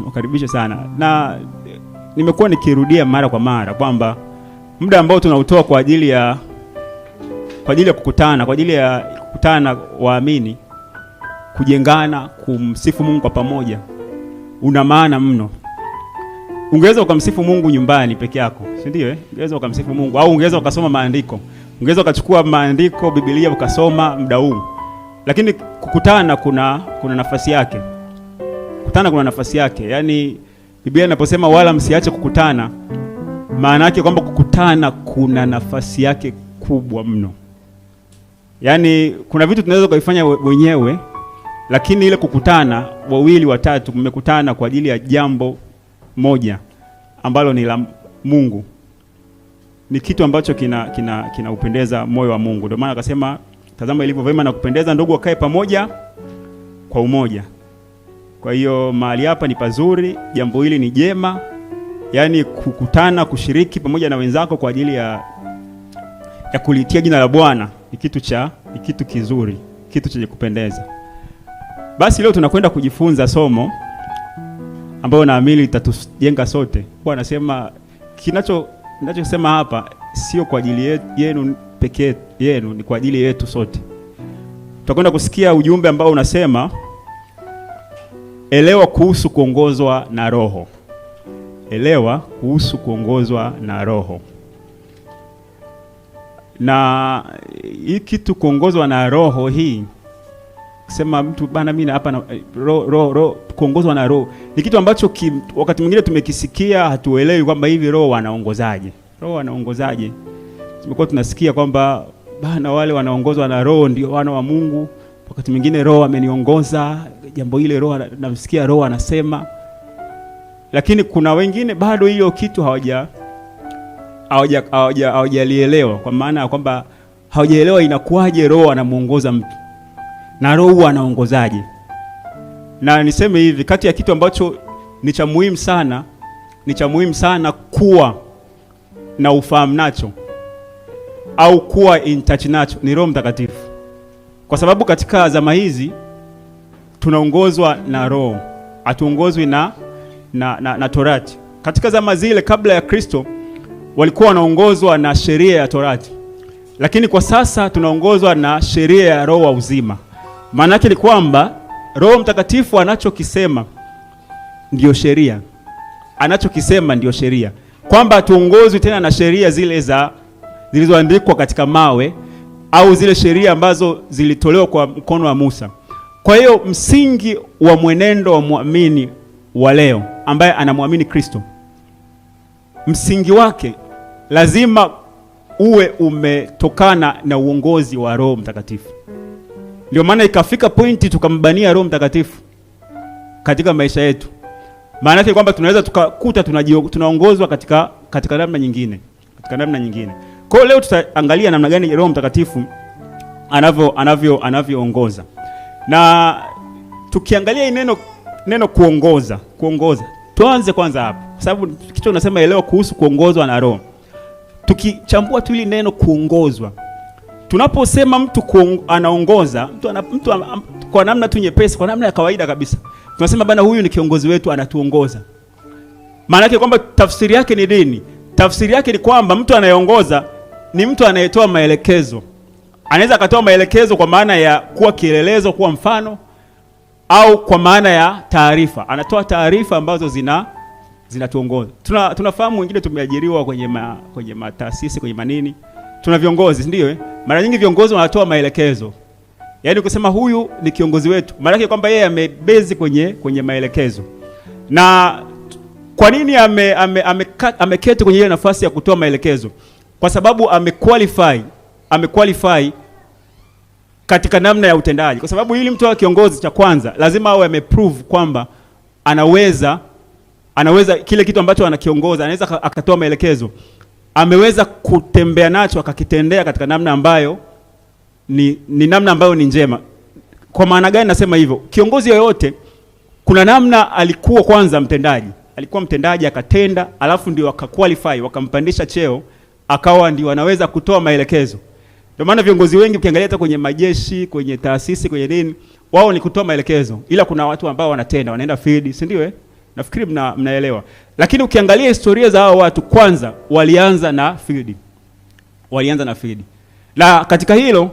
Ukaribisha sana. Na nimekuwa nikirudia mara kwa mara kwamba muda ambao tunautoa kwa ajili ya kukutana waamini, kujengana, kumsifu Mungu kwa pamoja, una maana mno. Ungeweza ukamsifu Mungu nyumbani peke yako, si ndio? Ungeweza ukamsifu Mungu, au ungeweza ukasoma maandiko. Ungeweza ukachukua maandiko, Biblia, ukasoma muda huu. Lakini kukutana kuna nafasi yake. Kukutana kuna nafasi yake. Yaani Biblia inaposema wala msiache kukutana, maana yake kwamba kukutana kuna nafasi yake kubwa mno. Yaani kuna vitu tunaweza kuifanya wenyewe, lakini ile kukutana wawili watatu mmekutana kwa ajili ya jambo moja ambalo ni la Mungu, ni kitu ambacho kina upendeza moyo wa Mungu. Ndio maana akasema, tazama ilivyo vyema na kupendeza ndugu wakae pamoja kwa umoja. Kwa hiyo mahali hapa ni pazuri, jambo hili ni jema. Yaani kukutana, kushiriki pamoja na wenzako kwa ajili ya kulitia jina la Bwana ni kitu kizuri, kitu chenye kupendeza. Basi leo tunakwenda kujifunza somo ambao naamini litatujenga sote. Kwa anasema ninachosema hapa sio kwa ajili yenu pekee yenu, ni kwa ajili yetu sote. Tutakwenda kusikia ujumbe ambao unasema elewa kuhusu kuongozwa na Roho. Elewa kuhusu kuongozwa na Roho. Na hii kitu kuongozwa na Roho hii, kusema mtu bana mimi hapa na roho kuongozwa na Roho ni kitu ambacho wakati mwingine tumekisikia, hatuelewi kwamba hivi Roho anaongozaje. Roho anaongozaje? Tumekuwa tunasikia kwamba bana wale wanaongozwa na Roho ndio wana wa Mungu. Wakati mwingine Roho ameniongoza jambo ile, Roho namsikia Roho anasema. Lakini kuna wengine bado hiyo kitu hawajalielewa, kwa maana ya kwamba hawajaelewa inakuwaje Roho anamuongoza mtu na Roho anaongozaje. Na niseme hivi, kati ya kitu ambacho ni cha muhimu sana kuwa na ufahamu nacho au kuwa in touch nacho ni Roho Mtakatifu. Kwa sababu katika zama hizi tunaongozwa na Roho, hatuongozwi na Torati. Katika zama zile kabla ya Kristo walikuwa wanaongozwa na sheria ya Torati. Lakini kwa sasa tunaongozwa na sheria ya Roho wa uzima. Maana yake ni kwamba Roho Mtakatifu anachokisema ndio sheria. Anachokisema ndio sheria. Kwamba tuongozwe tena na sheria zile zilizoandikwa katika mawe au zile sheria ambazo zilitolewa kwa mkono wa Musa. Kwa hiyo msingi wa mwenendo wa muamini wa leo ambaye anamwamini Kristo, msingi wake lazima uwe umetokana na uongozi wa Roho Mtakatifu. Ndio maana ikafika pointi tukambania Roho Mtakatifu katika maisha yetu. Maana yake kwamba tunaweza tukakuta tunaongozwa katika namna nyingine, Kwa leo tutaangalia namna gani Roho Mtakatifu anavyoongoza. Na tukiangalia neno kuongoza. Tuanze kwanza hapo. Kwa sababu kitu unasema elewa kuhusu kuongozwa na Roho. Tukichambua tu ile neno kuongozwa. Tunaposema mtu anaongoza, mtu kwa namna tu nyepesi, kwa namna ya kawaida kabisa. Tunasema bana huyu ni kiongozi wetu, anatuongoza. Maana yake kwamba tafsiri yake ni nini? Tafsiri yake ni kwamba mtu anayeongoza ni mtu anayetoa maelekezo. Anaweza akatoa maelekezo kwa maana ya kuwa kielelezo, kuwa mfano, au kwa maana ya taarifa. Anatoa taarifa ambazo zinatuongoza. Tunafahamu wengine tumeajiriwa kwenye mataasisi, kwenye manini. Tuna viongozi, ndio Mara nyingi viongozi wanatoa maelekezo. Yaani kusema huyu ni kiongozi wetu, maana yake kwamba yeye amebezi kwenye maelekezo. Na kwa nini ameketi kwenye ile nafasi ya kutoa maelekezo? Kwa sababu amequalify katika namna ya utendaji. Kwa sababu ili mtu awe kiongozi, cha kwanza lazima awe ameprove kwamba anaweza kile kitu ambacho anakiongoza, anaweza akatoa maelekezo. Ameweza kutembea nacho, akakitendea katika namna ambayo ni namna ambayo ni njema. Kwa maana gani nasema hivyo? Kiongozi yoyote kuna namna alikuwa kwanza mtendaji. Alikuwa mtendaji akatenda, alafu ndio akaqualify, wakampandisha cheo, akawa ndio anaweza kutoa maelekezo. Ndio maana viongozi wengi ukiangalia hata kwenye majeshi, kwenye taasisi, kwenye nini, wao ni kutoa maelekezo. Ila kuna watu ambao wanatenda, wanaenda field, si ndio Nafikiri mnaelewa. Lakini ukiangalia historia za hao watu, kwanza walianza na field. Na katika hilo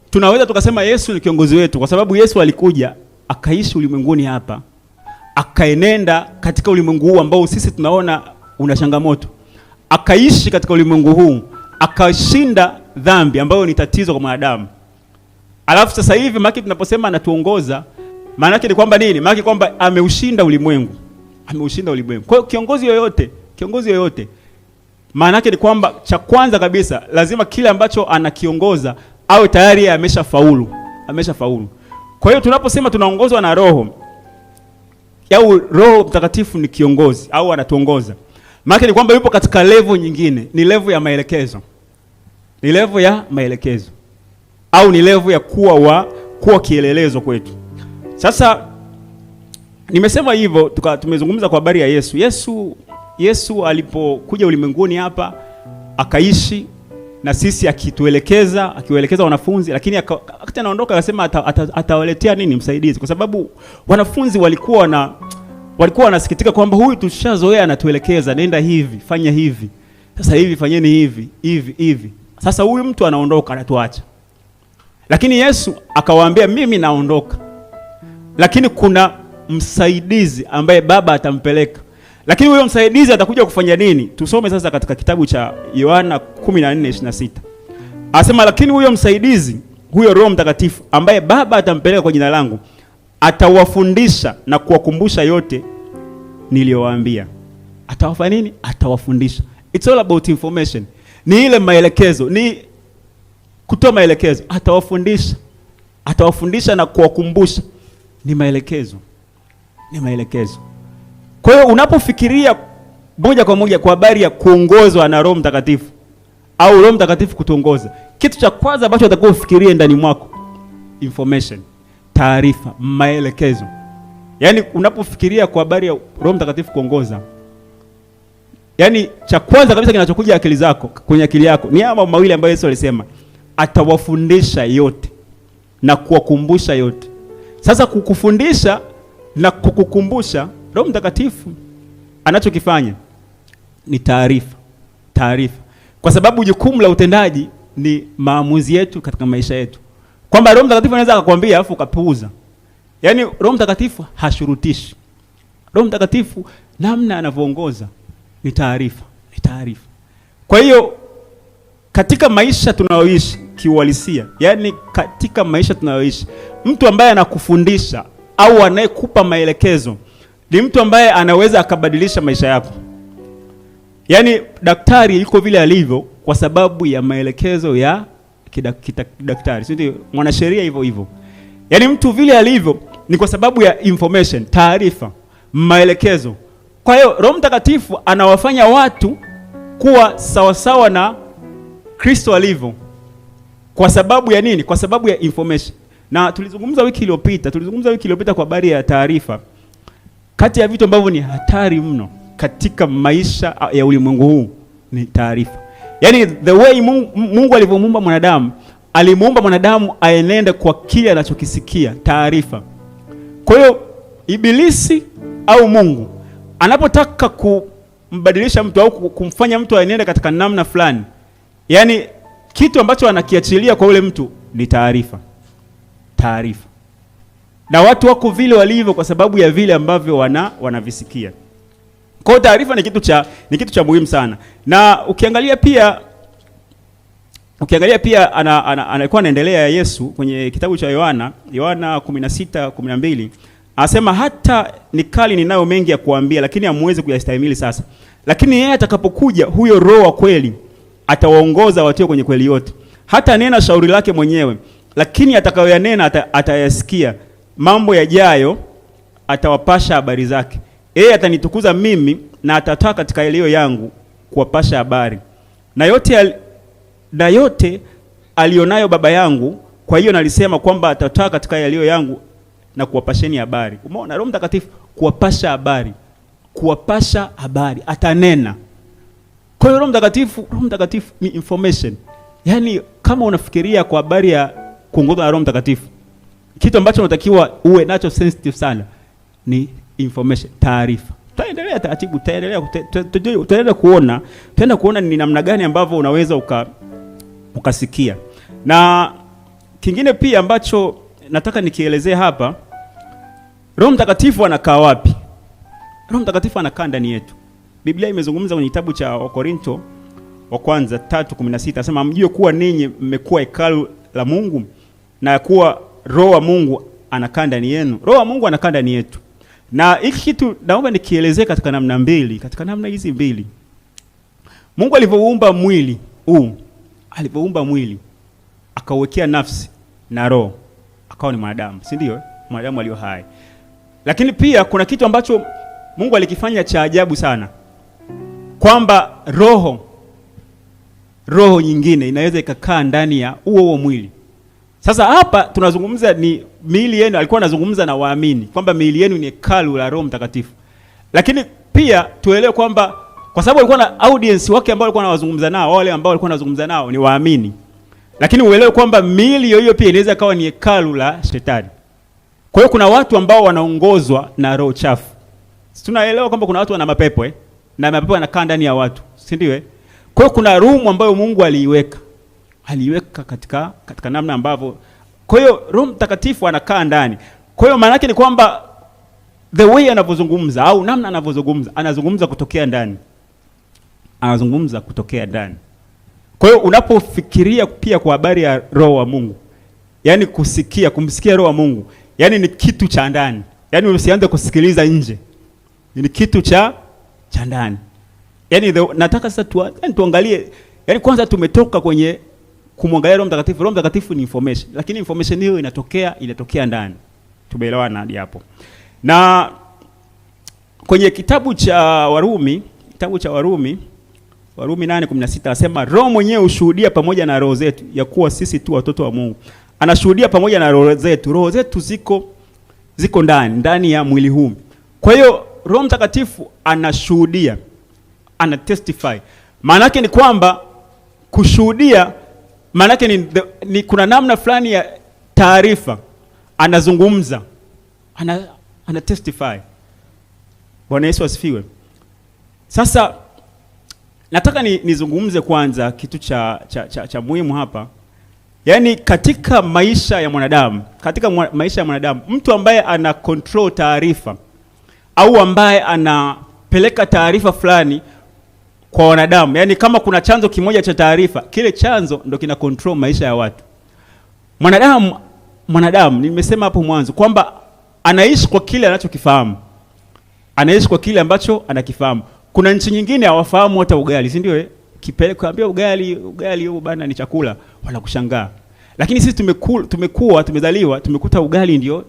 tunaweza tukasema Yesu ni kiongozi wetu, kwa sababu Yesu alikuja akaishi ulimwenguni hapa, akaenenda katika ulimwengu huu ambao sisi tunaona una changamoto. Akaishi katika ulimwengu huu, akashinda dhambi ambayo ni tatizo kwa mwanadamu. Alafu sasa hivi maana tunaposema anatuongoza, maana yake ni kwamba nini? Maana yake kwamba ameushinda ulimwengu. Kwa hiyo kiongozi yoyote maana yake ni kwamba cha kwanza kabisa lazima kile ambacho anakiongoza awe tayari ameshafaulu. Kwa hiyo tunaposema tunaongozwa na Roho au Roho Mtakatifu ni kiongozi au anatuongoza, maana yake ni kwamba yupo katika level nyingine, ni level ya maelekezo. Au ni level ya kuwa kielelezo kwetu. Sasa nimesema hivyo, tumezungumza kwa habari ya Yesu alipokuja ulimwenguni hapa akaishi na sisi akiwaelekeza wanafunzi, lakini wakati anaondoka akasema atawaletea nini? Msaidizi. Kwa sababu wanafunzi walikuwa wanasikitika kwamba huyu tushazoea anatuelekeza, nenda hivi, fanya hivi. Sasa hivi fanyeni hivi. Sasa huyu mtu anaondoka, anatuacha. Lakini Yesu akawaambia, mimi naondoka, lakini kuna msaidizi ambaye Baba atampeleka. Lakini huyo msaidizi atakuja kufanya nini? Tusome sasa katika kitabu cha Yohana 14:26. Anasema, lakini huyo msaidizi, huyo Roho Mtakatifu ambaye Baba atampeleka kwa jina langu, atawafundisha na kuwakumbusha yote niliyowaambia. Atawafanya nini? Atawafundisha. It's all about information. Ni ile maelekezo, ni kutoa maelekezo. Atawafundisha na kuwakumbusha. Ni maelekezo. Kwa hiyo unapofikiria moja kwa moja kwa habari ya kuongozwa na Roho Mtakatifu au Roho Mtakatifu kutuongoza, kitu cha kwanza ambacho utakuwa ufikirie ndani mwako, information, taarifa, maelekezo. Yaani unapofikiria kwa habari ya Roho Mtakatifu kuongoza, yaani cha kwanza kabisa kinachokuja kwenye akili yako ni mambo mawili ambayo Yesu alisema, atawafundisha yote na kuwakumbusha yote. Sasa kukufundisha na kukukumbusha, Roho Mtakatifu anachokifanya ni taarifa. Kwa sababu jukumu la utendaji ni maamuzi yetu katika maisha yetu. Kwamba Roho Mtakatifu anaweza akakwambia afu ukapuuza. Yaani Roho Mtakatifu hashurutishi. Roho Mtakatifu namna anavyoongoza ni taarifa. Kwa hiyo katika maisha tunayoishi kiuhalisia, yaani katika maisha tunayoishi, mtu ambaye anakufundisha au anayekupa maelekezo ni mtu ambaye anaweza akabadilisha maisha yako. Yaani daktari yuko vile alivyo kwa sababu ya maelekezo ya daktari. Sio mwanasheria hivyo. Yaani mtu vile alivyo ni kwa sababu ya information, taarifa, maelekezo. Kwa hiyo Roho Mtakatifu anawafanya watu kuwa sawasawa na Kristo alivyo. Kwa sababu ya nini? Kwa sababu ya information. Na tulizungumza wiki iliyopita kwa habari ya taarifa. Kati ya vitu ambavyo ni hatari mno katika maisha ya ulimwengu huu ni taarifa. Yaani the way Mungu alivyomuumba mwanadamu, alimuumba mwanadamu aenende kwa kile anachokisikia, taarifa. Kwa hiyo Ibilisi au Mungu anapotaka kumbadilisha mtu au kumfanya mtu aenende katika namna fulani, yaani kitu ambacho anakiachilia kwa ule mtu ni taarifa. Na watu wako vile walivyo kwa sababu ya vile ambavyo wanavisikia. Kwa taarifa ni kitu cha muhimu sana. Na ukiangalia pia anakuwa anaendelea Yesu kwenye kitabu cha Yohana 16:12, anasema, hata nikali ninayo mengi ya kuambia, lakini hamwezi kuyastahimili sasa. Lakini yeye atakapokuja, huyo Roho wa kweli, atawaongoza watu kwenye kweli yote. Hata nena shauri lake mwenyewe, lakini atakayoyanena atayasikia. Mambo yajayo atawapasha habari zake. Yeye atanitukuza mimi, na atatoa katika yaliyo yangu kuwapasha habari. Na yote alionayo Baba yangu, kwa hiyo nalisema kwamba atatoa katika yaliyo yangu na kuwapasheni habari. Umeona Roho Mtakatifu kuwapasha habari, atanena. Kwa hiyo Roho Mtakatifu ni information. Yaani kama unafikiria kwa habari ya kuongozwa na Roho Mtakatifu, kitu ambacho unatakiwa uwe nacho sensitive sana ni information, Tutaendelea taratibu, tutaendelea kuona ni namna gani ambavyo unaweza ukasikia. Na kingine pia ambacho nataka nikielezea hapa, Roho Mtakatifu anakaa wapi? Roho Mtakatifu anakaa ndani yetu. Biblia imezungumza kwenye kitabu cha Wakorinto wa kwanza 3:16, nasema mjue kuwa ninyi mmekuwa hekalu la Mungu na kuwa Roho wa Mungu anakaa ndani yenu. Roho wa Mungu anakaa ndani yetu. Na hiki kitu naomba nikielezee katika namna mbili, katika namna hizi mbili. Mungu alivyoumba mwili alivyoumba mwili, akauwekea nafsi na roho, akawa ni mwanadamu, si ndio? Mwanadamu aliyo hai. Lakini pia kuna kitu ambacho Mungu alikifanya cha ajabu sana, kwamba roho nyingine inaweza ikakaa ndani ya huo mwili. Sasa hapa tunazungumza ni miili yenu, alikuwa anazungumza na waamini kwamba miili yenu ni hekalu la Roho Mtakatifu. Lakini pia tuelewe kwamba kwa sababu alikuwa na audience wake ambao alikuwa anawazungumza nao, wale ambao alikuwa anazungumza nao ni waamini. Lakini uelewe kwamba miili hiyo pia inaweza kawa ni hekalu la Shetani. Kwa hiyo kuna watu ambao wanaongozwa na roho chafu. Tunaelewa kwamba kuna watu wana mapepo na mapepo yanakaa ndani ya watu, si ndio? Kwa hiyo kuna room ambayo Mungu aliiweka katika namna ambavyo, kwa hiyo Roho Mtakatifu anakaa ndani. Kwa hiyo maana yake ni kwamba the way anavyozungumza au namna anavyozungumza, anazungumza kutokea ndani. Anazungumza kutokea ndani. Kwa hiyo unapofikiria pia kwa habari ya Roho wa Mungu, yani kumsikia Roho wa Mungu, yani ni kitu cha ndani. Yani usianze kusikiliza nje. Ni kitu cha ndani. Yani nataka sasa tuangalie, yani kwanza tumetoka kwenye kumwangalia Roho Mtakatifu. Roho Mtakatifu ni information, lakini information hiyo inatokea ndani. Tumeelewana hadi hapo. Na kwenye kitabu cha Warumi 8:16 anasema Roho mwenyewe ushuhudia pamoja na roho zetu ya kuwa sisi tu watoto wa Mungu. Anashuhudia pamoja na roho zetu. Roho zetu ziko ndani ya mwili huu. Kwa hiyo Roho Mtakatifu anashuhudia, ana testify. Maana yake ni kwamba kushuhudia, maana yake ni kuna namna fulani ya taarifa, anazungumza, ana testify. Bwana Yesu asifiwe. Sasa nataka nizungumze kwanza kitu cha muhimu hapa. Yaani katika maisha ya mwanadamu, mtu ambaye ana control taarifa au ambaye anapeleka taarifa fulani kwa wanadamu, yaani kama kuna chanzo kimoja cha taarifa, kile chanzo ndio kina control maisha ya watu. Mwanadamu nimesema hapo mwanzo kwamba anaishi kwa kile anachokifahamu. Anaishi kwa kile ambacho anakifahamu. Kuna nchi nyingine hawafahamu hata ugali, si ndio? Kipeleka ugali huo bana ni chakula, wanakushangaa. Lakini sisi tumezaliwa tumekuta ugali ndio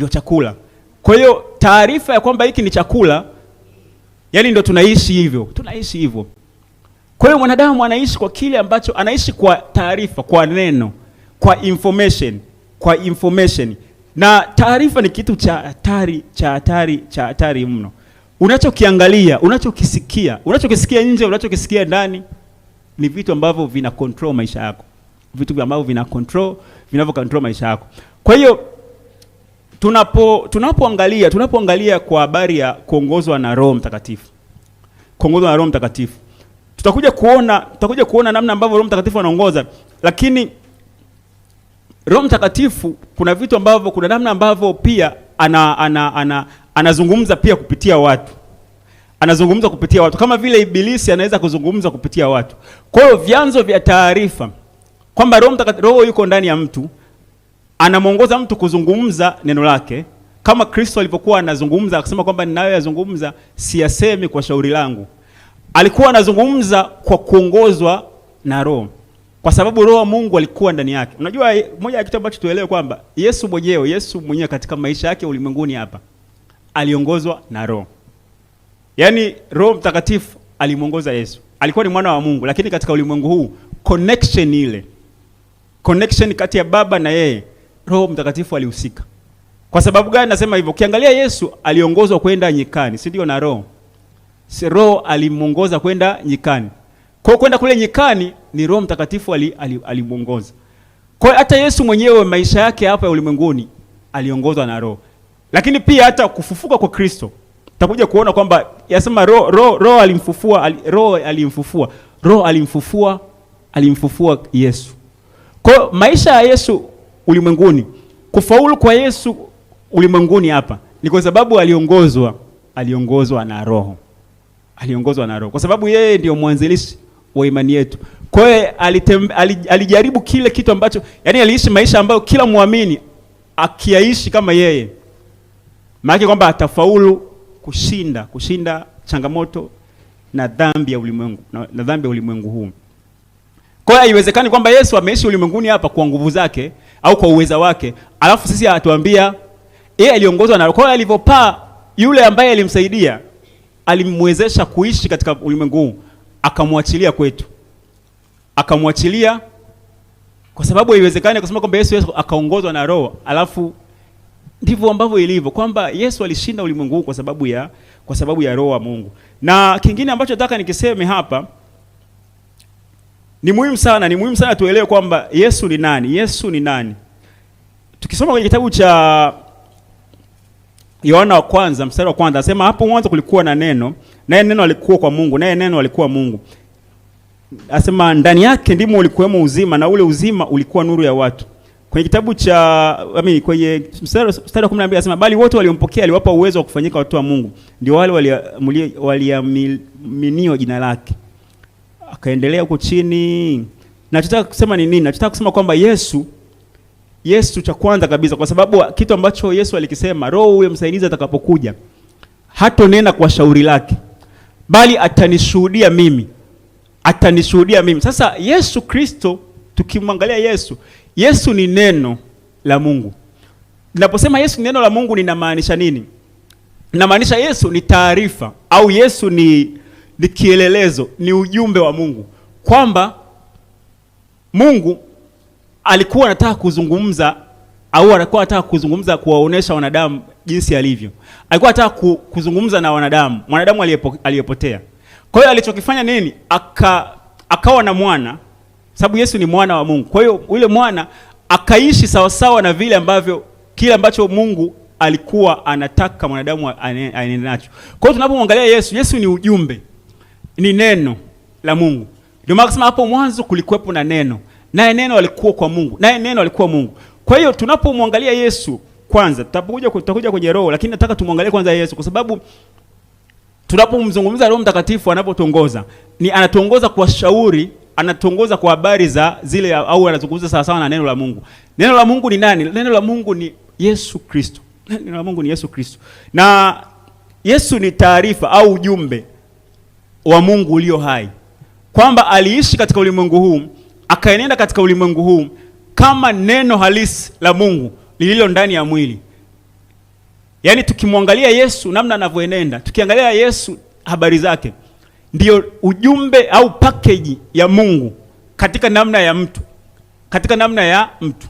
chakula. Kwa hiyo taarifa ya kwamba hiki ni chakula, yani ndio tunaishi hivyo. Kwa hiyo mwanadamu anaishi kwa kile ambacho anaishi, kwa taarifa, kwa neno, kwa information. Na taarifa ni kitu cha hatari mno. Unachokiangalia, unachokisikia nje, unachokisikia ndani ni vitu ambavyo vina control maisha yako. Vitu ambavyo vinavyo control maisha yako. Kwa hiyo tunapoangalia kwa habari ya kuongozwa na Roho Mtakatifu. Tutakuja kuona namna ambavyo Roho Mtakatifu anaongoza, lakini Roho Mtakatifu kuna vitu ambavyo, kuna namna ambavyo pia anazungumza pia kupitia watu. Anazungumza kupitia watu kama vile Ibilisi anaweza kuzungumza kupitia watu. Kwa hiyo vyanzo vya taarifa kwamba Roho yuko ndani ya mtu, anamuongoza mtu kuzungumza neno lake, kama Kristo alipokuwa anazungumza akasema kwamba ninayoyazungumza siyasemi kwa shauri langu. Alikuwa anazungumza kwa kuongozwa na Roho, kwa sababu Roho wa Mungu alikuwa ndani yake. Unajua moja ya kitu ambacho tuelewe kwamba Yesu mwenyewe katika maisha yake ulimwenguni hapa aliongozwa na Roho. Yaani Roho Mtakatifu alimuongoza Yesu. Alikuwa ni mwana wa Mungu, lakini katika ulimwengu huu connection kati ya Baba na yeye, Roho Mtakatifu alihusika. Kwa sababu gani nasema hivyo? Ukiangalia Yesu aliongozwa kwenda nyikani, si ndio? Na Roho alimuongoza kwenda nyikani. Kwa hiyo kwenda kule nyikani ni Roho Mtakatifu alimuongoza. Kwa hiyo hata Yesu mwenyewe maisha yake hapa ya ulimwenguni aliongozwa na Roho. Lakini pia hata kufufuka kwa Kristo Tutakuja kuona kwamba yasema roho alimfufua Yesu. Kwa maisha ya Yesu ulimwenguni, kufaulu kwa Yesu ulimwenguni hapa ni kwa sababu aliongozwa na Roho. Kwa sababu yeye ndio mwanzilishi wa imani yetu. Kwa hiyo alijaribu kile kitu ambacho, yani aliishi maisha ambayo kila muamini akiaishi kama yeye, maana kwamba atafaulu kushinda changamoto na dhambi ya ulimwengu na dhambi ya ulimwengu huu. Kwa hiyo haiwezekani kwamba Yesu ameishi ulimwenguni hapa kwa nguvu zake au kwa uweza wake, alafu sisi atuambia yeye aliongozwa na Roho. Kwa hiyo alivyopaa, yule ambaye alimsaidia, alimwezesha kuishi katika ulimwengu huu, akamwachilia kwetu. Akamwachilia kwa sababu haiwezekani kusema kwamba Yesu akaongozwa na Roho, alafu ndivyo ambavyo ilivyo kwamba Yesu alishinda ulimwengu huu kwa sababu ya Roho wa Mungu. Na kingine ambacho nataka nikiseme hapa, ni muhimu sana tuelewe kwamba Yesu ni nani. Tukisoma kwenye kitabu cha Yohana wa kwanza mstari wa kwanza, anasema hapo mwanzo kulikuwa na neno, naye neno alikuwa kwa Mungu, naye neno alikuwa Mungu. Anasema ndani yake ndimo ulikuwemo uzima, na ule uzima ulikuwa nuru ya watu. Kwenye kitabu cha kwenye mstari wa 12 anasema bali wote waliompokea aliwapa uwezo wa kufanyika watu wa Mungu, ndio wale waliaminio jina lake. Akaendelea huko chini. Nataka kusema ni nini? Nataka kusema kwamba Yesu cha kwanza kabisa, kwa sababu kitu ambacho Yesu alikisema, Roho huyo msaidizi atakapokuja, hatonena kwa shauri lake, bali atanishuhudia mimi. Sasa Yesu Kristo, tukimwangalia Yesu ni neno la Mungu. Ninaposema Yesu ni neno la Mungu, ninamaanisha nini? Ninamaanisha Yesu ni taarifa, au Yesu ni kielelezo, ni ujumbe wa Mungu, kwamba Mungu alikuwa anataka kuzungumza, au alikuwa anataka kuzungumza kuwaonesha wanadamu jinsi alivyo. Alikuwa anataka kuzungumza na wanadamu aliyepotea. Kwa hiyo alichokifanya nini? Akawa na mwana, sababu Yesu ni mwana wa Mungu. Kwa hiyo yule mwana akaishi sawasawa na vile ambavyo kile ambacho Mungu alikuwa anataka mwanadamu aende nacho. Kwa hiyo tunapomwangalia Yesu ni ujumbe, ni neno la Mungu. Ndio maana kusema hapo mwanzo kulikuwepo na neno, naye neno alikuwa kwa Mungu, naye neno alikuwa Mungu. Kwa hiyo tunapomwangalia Yesu kwanza, tutakuja kwenye Roho, lakini nataka tumwangalie kwanza Yesu, kwa sababu tunapomzungumza Roho Mtakatifu anapotuongoza, ni anatuongoza kwa shauri, anatuongoza kwa habari za zile, au anazungumza sawa sawa na neno la Mungu. Neno la Mungu ni nani? Neno la Mungu ni Yesu Kristo. Neno la Mungu ni Yesu Kristo. Na Yesu ni taarifa au ujumbe wa Mungu ulio hai, kwamba aliishi katika ulimwengu huu, akaenenda katika ulimwengu huu kama neno halisi la Mungu lililo ndani ya mwili. Yaani tukimwangalia Yesu namna anavyoenenda, tukiangalia Yesu habari zake, ndio ujumbe au package ya Mungu katika namna ya mtu.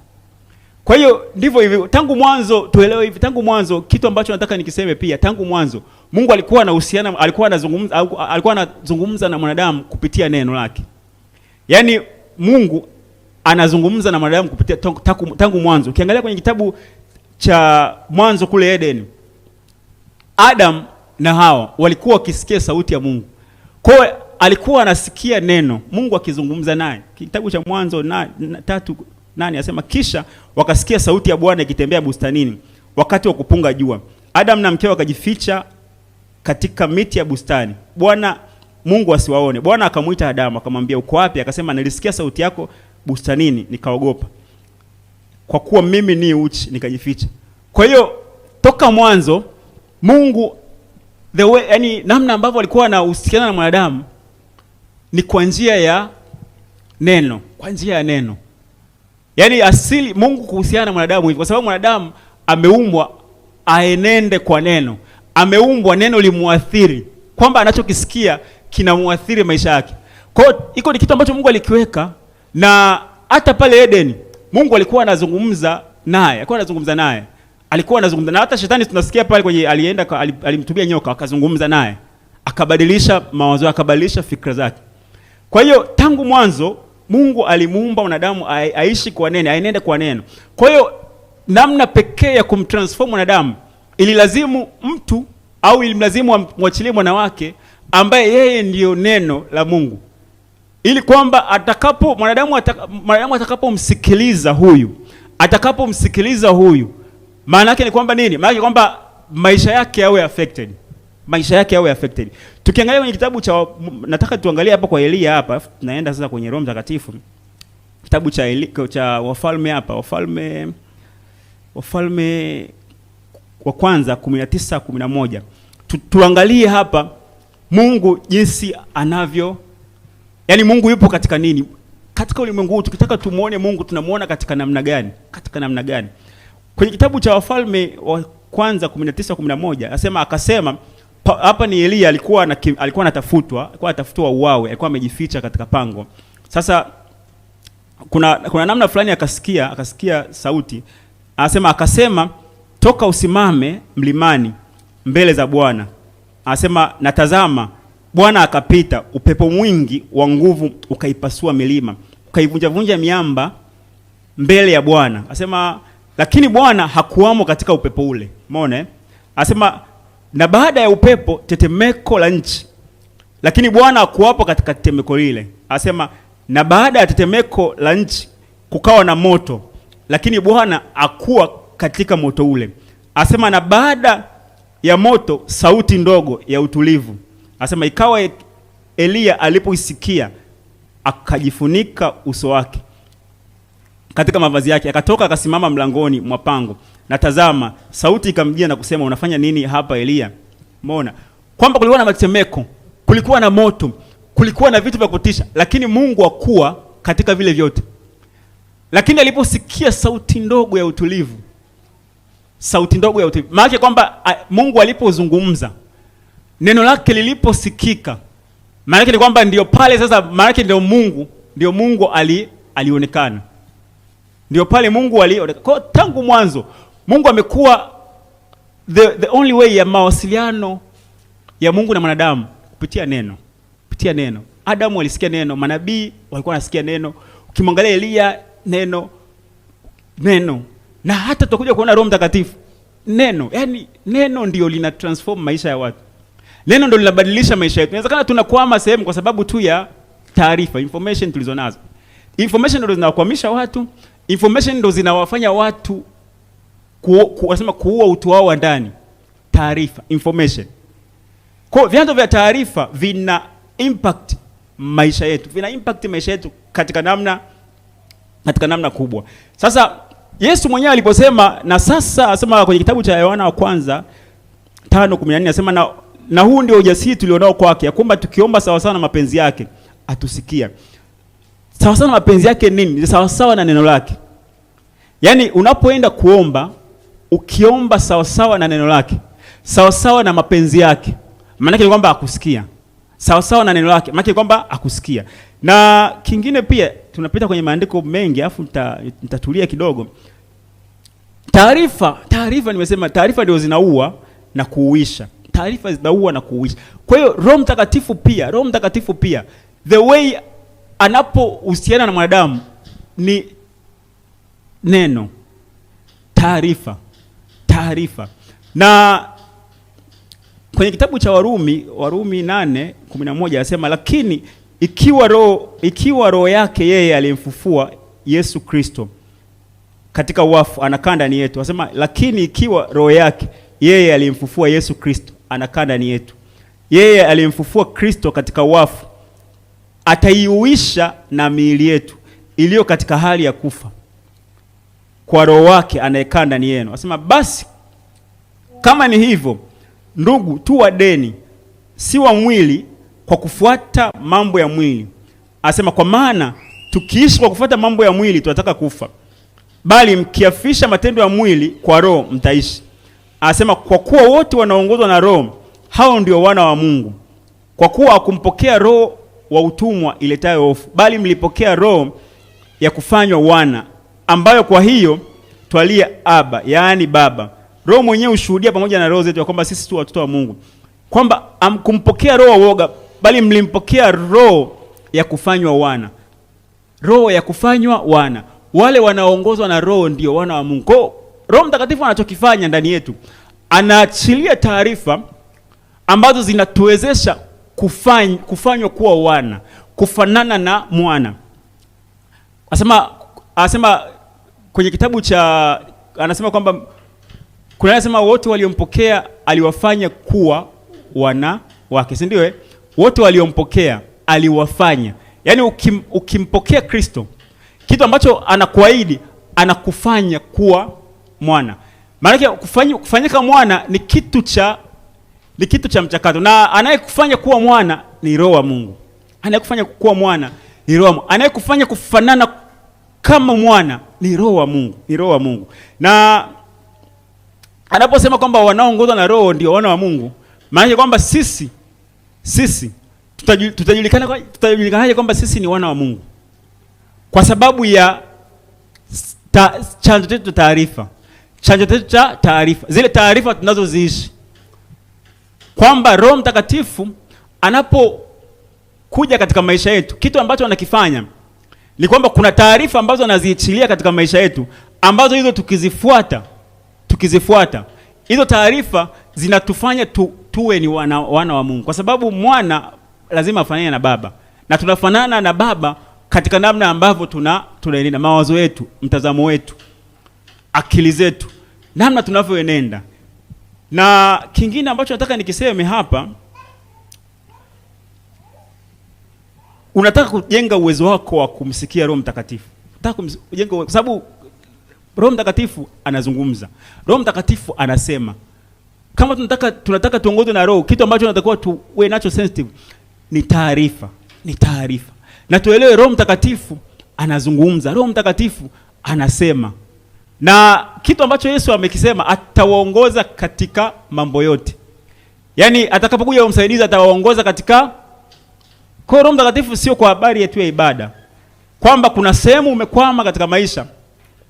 Kwa hiyo ndivyo hivyo tangu mwanzo, tuelewe hivi, tangu mwanzo kitu ambacho nataka nikiseme pia, tangu mwanzo Mungu alikuwa anazungumza na mwanadamu kupitia neno lake. Yaani Mungu anazungumza na mwanadamu kupitia tangu mwanzo. Ukiangalia kwenye kitabu cha Mwanzo kule Eden, Adam na Hawa walikuwa wakisikia sauti ya Mungu. Kwa hiyo alikuwa anasikia neno Mungu akizungumza naye. Kitabu cha Mwanzo 3:8 anasema kisha wakasikia sauti ya Bwana ikitembea bustanini wakati wa kupunga jua. Adam na mkewe wakajificha katika miti ya bustani, Bwana Mungu asiwaone. Bwana akamuita Adamu akamwambia, uko wapi? Akasema, nilisikia sauti yako bustanini nikaogopa, kwa kuwa mimi ni uchi nikajificha. Kwa hiyo toka mwanzo Mungu yani namna ambavyo alikuwa anahusiana na mwanadamu ni kwa njia ya neno, Yaani asili Mungu kuhusiana na mwanadamu hivi, kwa sababu mwanadamu ameumbwa aenende kwa neno. Ameumbwa neno limuathiri, kwamba anachokisikia kinamuathiri maisha yake. Kwa hiyo iko ni kitu ambacho Mungu alikiweka, na hata pale Eden Mungu alikuwa anazungumza naye, alikuwa anazungumza na hata shetani tunasikia pale kwenye alimtumia nyoka akazungumza naye, akabadilisha mawazo, akabadilisha fikra zake. Kwa hiyo tangu mwanzo Mungu alimuumba mwanadamu aishi kwa neno, aenende kwa neno. Kwa hiyo namna pekee ya kumtransform mwanadamu ililazimu mtu au ilimlazimu amwachilie mwana wake ambaye yeye ndiyo neno la Mungu, ili kwamba mwanadamu atakapomsikiliza huyu, maana yake ni kwamba nini? Maana yake kwamba maisha yake yawe affected. Tukiangalia kwenye kitabu cha, nataka tuangalie hapa kwa Elia hapa, tunaenda sasa kwenye Roho Mtakatifu. Kitabu cha Wafalme hapa, Wafalme wa kwanza 19:11. Tuangalie hapa Mungu jinsi anavyo, yani Mungu yupo katika nini? Katika ulimwengu tukitaka tumuone Mungu tunamuona katika namna gani? Kwenye kitabu cha Wafalme wa kwanza 19:11 akasema hapa ni Elia alikuwa anatafutwa uawe, alikuwa amejificha katika pango. Sasa kuna namna fulani akasikia sauti. Akasema toka usimame mlimani mbele za Bwana. Natazama Bwana akapita, upepo mwingi wa nguvu ukaipasua milima, ukaivunja miamba mbele ya Bwana. Lakini Bwana hakuwamo katika upepo ule. Umeona? Na baada ya upepo tetemeko la nchi, lakini Bwana hakuwapo katika tetemeko lile. Na baada ya tetemeko la nchi kukawa na moto, lakini Bwana hakuwa katika moto ule. Na baada ya moto sauti ndogo ya utulivu. Ikawa Elia alipoisikia akajifunika uso wake katika mavazi yake, akatoka akasimama mlangoni mwa pango. Na tazama sauti ikamjia na kusema, unafanya nini hapa Elia? Umeona kwamba kulikuwa na matetemeko, kulikuwa na moto, kulikuwa na vitu vya kutisha, lakini Mungu hakuwa katika vile vyote. Lakini aliposikia sauti ndogo ya utulivu, maana kwamba Mungu alipozungumza, neno lake liliposikika, maana ni kwamba ndio pale sasa, maana ndio Mungu alionekana. Ndio pale Mungu alionekana. Kwa tangu mwanzo Mungu amekuwa the only way ya mawasiliano ya Mungu na mwanadamu kupitia neno. Adamu alisikia neno, manabii walikuwa wanasikia neno. Ukimwangalia Elia, neno. Na hata tutakuja kuona Roho Mtakatifu, neno. Yaani neno ndio lina transform maisha ya watu. Neno ndio linabadilisha maisha yetu. Inawezekana tunakwama sehemu kwa sababu tu ya taarifa, information tulizonazo. Information ndio zinawakwamisha watu. Information ndio zinawafanya watu kuua utu wao wa ndani. Taarifa, information. Kwa vyanzo vya taarifa vina impact maisha yetu, katika namna kubwa. Sasa Yesu mwenyewe aliposema, na sasa kwenye kitabu cha Yohana wa kwanza 5:14 na huu ndio ujasiri tulionao kwake, ya kwamba tukiomba sawa sawa na mapenzi yake atusikia. Sawa sawa na mapenzi yake nini? Ni sawa sawa na neno lake. Yaani unapoenda kuomba, ukiomba sawa sawa na neno lake, sawa sawa na mapenzi yake, maana yake ni kwamba akusikia. Sawa sawa na neno lake, maana yake kwamba akusikia. Na kingine pia tunapita kwenye maandiko mengi, afu nitatulia kidogo. Taarifa nimesema taarifa ndio zinaua na kuuisha. Taarifa zinaua na kuuisha. Kwa hiyo Roho Mtakatifu pia the way anapohusiana na mwanadamu ni neno, taarifa. Na kwenye kitabu cha Warumi 8:11 anasema, lakini ikiwa roho yake yeye aliyemfufua Yesu Kristo katika wafu anakaa ndani yetu. Anasema lakini ikiwa roho yake yeye aliyemfufua Yesu Kristo anakaa ndani yetu, yeye aliyemfufua Kristo katika wafu ataiuisha na miili yetu iliyo katika hali ya kufa kwa roho wake anayekaa ndani yenu. Anasema basi kama ni hivyo, ndugu, tu wadeni si wa mwili kwa kufuata mambo ya mwili. Anasema kwa maana tukiishi kwa kufuata mambo ya mwili tunataka kufa, bali mkiafisha matendo ya mwili kwa roho mtaishi. Anasema kwa kuwa wote wanaongozwa na roho, hao ndio wana wa Mungu. Kwa kuwa hakumpokea roho wa utumwa iletayo hofu, bali mlipokea roho ya kufanywa wana, ambayo kwa hiyo twalia Aba, yaani Baba. Roho mwenyewe ushuhudia pamoja na roho zetu ya kwamba sisi tu watoto wa Mungu. Kwamba hamkumpokea roho wa woga, bali mlimpokea roho ya kufanywa wana. Roho ya kufanywa wana. Wale wanaongozwa na roho ndio wana wa Mungu. Kwa Roho Mtakatifu anachokifanya ndani yetu, anaachilia taarifa ambazo zinatuwezesha kufanywa kuwa wana, kufanana na mwana. Anasema kwenye kitabu cha, anasema kwamba kuna anasema wote waliompokea aliwafanya kuwa wana wake, si ndio? Wote waliompokea aliwafanya. Yaani ukimpokea Kristo, kitu ambacho anakuahidi, anakufanya kuwa mwana. Maana kufanyika mwana ni kitu cha mchakato, na anayekufanya kuwa mwana ni Roho wa Mungu. Anayekufanya kuwa mwana ni Roho wa Mungu. Anayekufanya kufanana kama mwana ni Roho wa Mungu, ni Roho wa Mungu. Na anaposema kwamba wanaoongozwa na Roho ndio wana wa Mungu, maana kwamba sisi tutajulikanaje kwamba sisi ni wana wa Mungu? Kwa sababu ya chanzo chetu taarifa. Chanzo chetu cha taarifa, zile taarifa tunazoziishi. Kwamba Roho Mtakatifu anapokuja katika maisha yetu, kitu ambacho anakifanya ni kwamba kuna taarifa ambazo anaziachilia katika maisha yetu, ambazo hizo tukizifuata hizo taarifa zinatufanya tuwe ni wana wa Mungu. Kwa sababu mwana lazima afanane na baba, na tunafanana na baba katika namna ambavyo tunaenenda, mawazo yetu, mtazamo wetu, akili zetu, namna tunavyoenenda. Na kingine ambacho nataka nikiseme hapa, unataka kujenga uwezo wako wa kumsikia Roho Mtakatifu. Unataka kujenga, kwa sababu Roho Mtakatifu anazungumza. Roho Mtakatifu anasema. Kama tunataka tuongozwe na Roho, kitu ambacho tunatakiwa tuwe nacho sensitive ni taarifa. Na tuelewe Roho Mtakatifu anazungumza. Roho Mtakatifu anasema. Na kitu ambacho Yesu amekisema, atawaongoza katika mambo yote. Yaani atakapokuja msaidizi atawaongoza katika. Kwa Roho Mtakatifu sio kwa habari yetu ya ibada. Kwamba kuna sehemu umekwama katika maisha,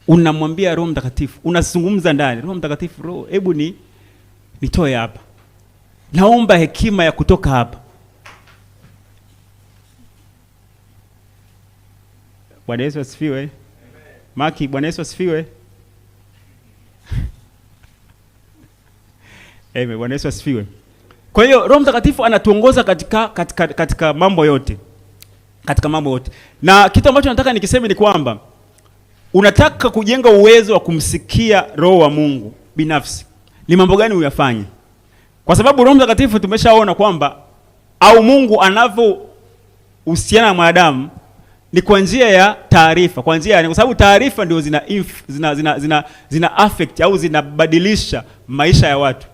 unamwambia Roho Mtakatifu, unazungumza ndani. Roho Mtakatifu, Roho, hebu nitoe hapa. Naomba hekima ya kutoka hapa. Bwana Yesu asifiwe. Maki, Bwana Yesu asifiwe. Bwana Yesu asifiwe. Kwa hiyo Roho Mtakatifu anatuongoza katika mambo yote. Katika mambo yote. Na kitu ambacho nataka nikiseme ni kwamba unataka kujenga uwezo wa kumsikia Roho wa Mungu binafsi, ni mambo gani uyafanye? Kwa sababu Roho Mtakatifu tumeshaona kwamba au Mungu anavyohusiana na mwanadamu ni kwa njia ya taarifa, kwa sababu taarifa ndio zina affect au zinabadilisha maisha ya watu.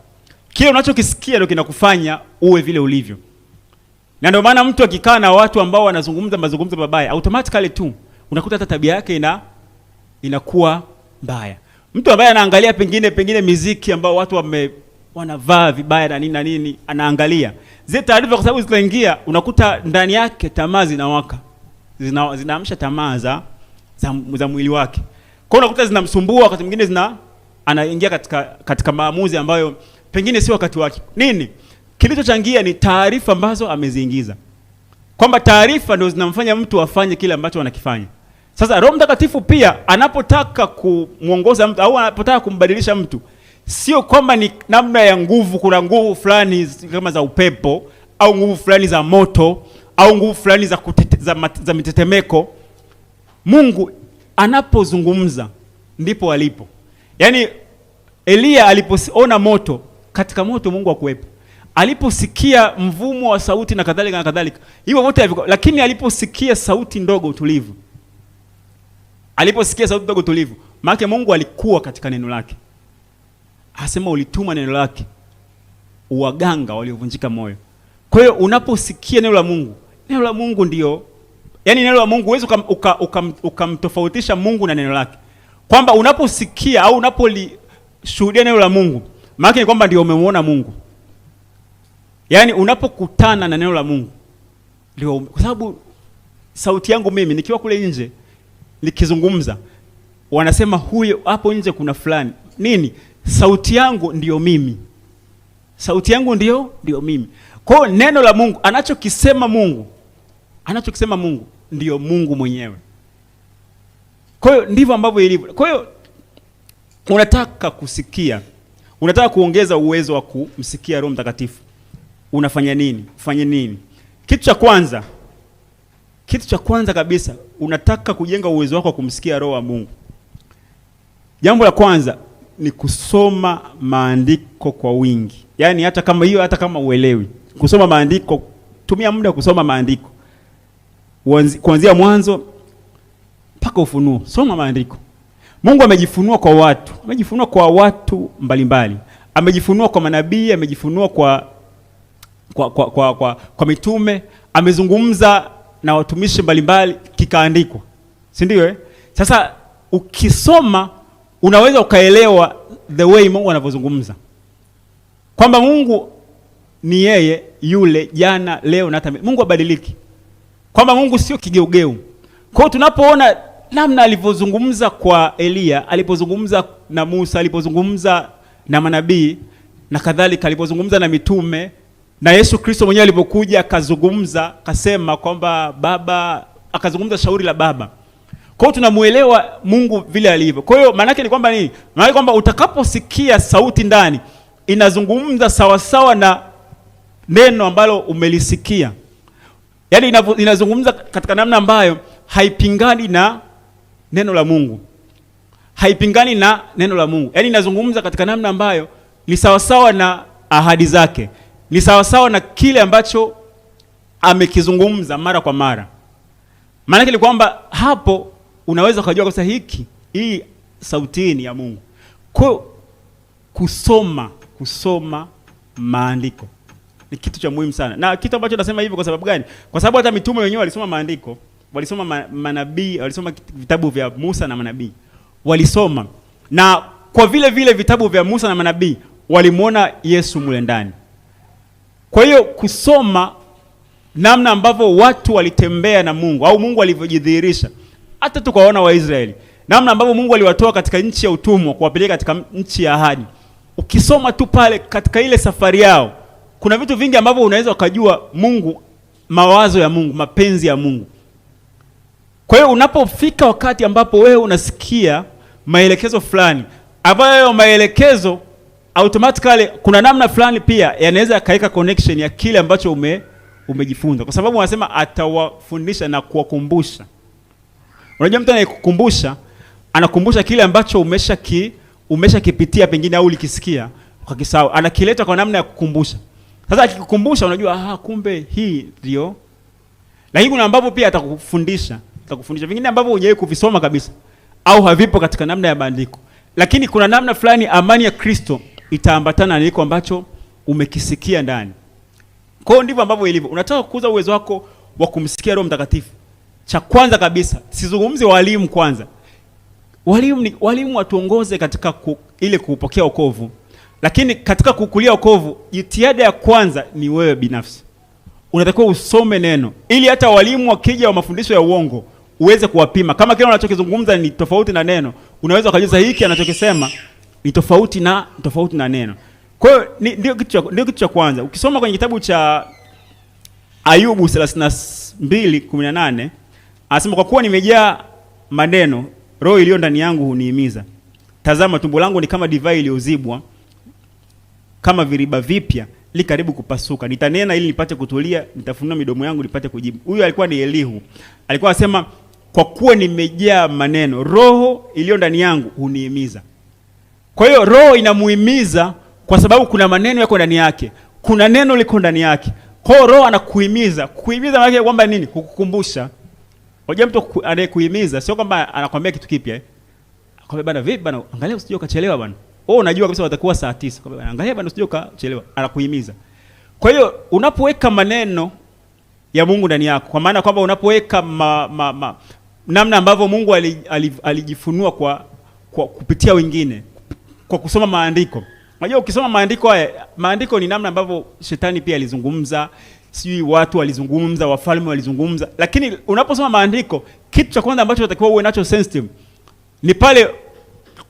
Kile unachokisikia ndio kinakufanya uwe vile ulivyo. Na ndio maana mtu akikaa na watu ambao wanazungumza mazungumzo mabaya, automatically tu unakuta hata tabia yake inakuwa mbaya. Mtu ambaye anaangalia pengine muziki ambao watu wanavaa vibaya na nini, anaangalia zile taarifa, kwa sababu zinaingia, unakuta ndani yake tamaa zinawaka. Zinaamsha tamaa za mwili wake. Kwa hiyo unakuta zinamsumbua, wakati mwingine anaingia katika maamuzi ambayo pengine si wakati wake. Nini kilichochangia? Ni taarifa ambazo ameziingiza. Kwamba taarifa ndio zinamfanya mtu afanye kile ambacho anakifanya. Sasa Roho Mtakatifu pia anapotaka kumuongoza mtu au anapotaka kumbadilisha mtu, sio kwamba ni namna ya nguvu. Kuna nguvu fulani kama za upepo au nguvu fulani za moto au nguvu fulani za mitetemeko. Mungu anapozungumza ndipo alipo. Yaani Elia alipoona moto, katika moto Mungu hakuwepo. Aliposikia mvumo wa sauti na kadhalika, hivyo wote haviko, lakini aliposikia sauti ndogo tulivu. Maana Mungu alikuwa katika neno lake. Asema ulituma neno lake uwaganga waliovunjika moyo. Kwa hiyo unaposikia neno la Mungu ndio, yani neno la Mungu huwezi ukamtofautisha Mungu na neno lake. Kwamba unaposikia au unapolishuhudia neno la Mungu, maana ni kwamba ndio umemwona Mungu. Yani unapokutana na neno la Mungu ndio, kwa sababu sauti yangu mimi nikiwa kule nje nikizungumza, wanasema huyo hapo nje kuna fulani. Nini? Sauti yangu ndio mimi. Ndio mimi. Kwa hiyo neno la Mungu, anachokisema Mungu ndio Mungu mwenyewe. Kwa hiyo ndivyo ambavyo ilivyo. Kwa hiyo unataka kusikia, unataka kuongeza uwezo wa kumsikia Roho Mtakatifu. unafanya nini? Ufanye nini? Kitu cha kwanza kabisa, unataka kujenga uwezo wako wa kumsikia Roho wa Mungu. Jambo la kwanza ni kusoma maandiko kwa wingi. Yaani hata kama uelewi, kusoma maandiko, tumia muda kusoma maandiko. Kuanzia Mwanzo mpaka Ufunuo, soma maandiko. Mungu amejifunua kwa watu mbalimbali. Amejifunua kwa manabii, amejifunua kwa mitume, amezungumza na watumishi mbalimbali, kikaandikwa. Si ndio? Sasa ukisoma unaweza ukaelewa the way Mungu anavyozungumza. Kwamba Mungu ni yeye yule jana, leo na hata Mungu habadiliki. Kwamba Mungu sio kigeugeu. Kwa hiyo tunapoona namna alivyozungumza kwa Elia, alipozungumza na Musa, alipozungumza na manabii na kadhalika, alipozungumza na mitume, na Yesu Kristo mwenyewe alipokuja akazungumza, akasema kwamba Baba, akazungumza shauri la Baba. Kwa hiyo tunamuelewa Mungu vile alivyo. Kwa hiyo maana yake ni kwamba nini? Maana yake kwamba utakaposikia sauti ndani inazungumza sawasawa na neno ambalo umelisikia. Yaani inazungumza katika namna ambayo haipingani na neno la Mungu. Haipingani na neno la Mungu. Yaani inazungumza katika namna ambayo ni sawasawa na ahadi zake. Ni sawasawa na kile ambacho amekizungumza mara kwa mara. Maana yake ni kwamba hapo unaweza kujua kwa sababu hii sauti ni ya Mungu. Kwa kusoma maandiko ni kitu cha muhimu sana. Na kitu ambacho nasema hivyo kwa sababu gani? Kwa sababu hata mitume wenyewe walisoma maandiko, walisoma manabii, walisoma vitabu vya Musa na manabii. Walisoma. Na kwa vile vitabu vya Musa na manabii walimuona Yesu mule ndani. Kwa hiyo kusoma namna ambavyo watu walitembea na Mungu au Mungu alivyojidhihirisha. Hata tukaona Waisraeli, namna ambavyo Mungu aliwatoa katika nchi ya utumwa kuwapeleka katika nchi ya ahadi. Ukisoma tu pale katika ile safari yao, kuna vitu vingi ambavyo unaweza ukajua Mungu, mawazo ya Mungu, mapenzi ya Mungu. Kwa hiyo unapofika wakati ambapo wewe unasikia maelekezo fulani, ambayo maelekezo automatically kuna namna fulani pia yanaweza yakaweka connection ya kile ambacho umejifunza. Kwa sababu wanasema atawafundisha na kuwakumbusha. Unajua mtu anayekukumbusha, anakumbusha kile ambacho umeshakipitia pengine au ulikisikia ukakisahau. Anakileta kwa namna ya kukumbusha. Sasa akikukumbusha unajua kumbe hii ndio. Lakini kuna ambapo pia atakufundisha vingine ambavyo hujawahi kuvisoma kabisa au havipo katika namna ya maandiko. Lakini kuna namna fulani amani ya Kristo itaambatana na niko ambacho umekisikia ndani. Kwa hiyo ndivyo ambavyo ilivyo. Unataka kukuza uwezo wako wa kumsikia Roho Mtakatifu. Cha kwanza kabisa, sizungumzi walimu kwanza. Walimu watuongoze katika ile kupokea wokovu. Lakini katika kukulia wokovu, jitihada ya kwanza ni wewe binafsi. Unatakiwa usome neno ili hata walimu wakija wa mafundisho ya uongo uweze kuwapima. Kama kile wanachokizungumza ni tofauti na neno, unaweza kujua hiki anachokisema ni tofauti na neno. Kwa hiyo ndio kitu cha kwanza. Ukisoma kwenye kitabu cha Ayubu 32:18, anasema kwa kuwa nimejaa maneno, roho iliyo ndani yangu hunihimiza. Tazama tumbo langu ni kama divai iliyozibwa, kama viriba vipya li karibu kupasuka. Nitanena ili nipate kutulia, nitafunua midomo yangu nipate kujibu. Huyu alikuwa ni Elihu. Alikuwa anasema kwa kuwa nimejaa maneno, roho iliyo ndani yangu hunihimiza. Kwa hiyo roho inamuhimiza kwa sababu kuna maneno yako ndani yake. Kuna neno liko ndani yake. Kwa hiyo roho anakuhimiza. Kuhimiza maana yake kwamba nini? Kukukumbusha. Unajua mtu anayekuhimiza sio kwamba anakuambia kitu kipya. Akwambia bana vipi bana, angalia usije ukachelewa bana. Wewe unajua kabisa watakuwa saa 9. Akwambia bana angalia bana usije ukachelewa. Anakuhimiza. Kwa hiyo unapoweka maneno ya Mungu ndani yako, kwa maana kwamba unapoweka namna ambavyo Mungu alijifunua kwa kupitia wengine, kwa kusoma maandiko. Unajua ukisoma maandiko ni namna ambavyo shetani pia alizungumza, sijui watu walizungumza, wafalme walizungumza. Lakini unaposoma maandiko, kitu cha kwanza ambacho unatakiwa uwe nacho sensitive ni pale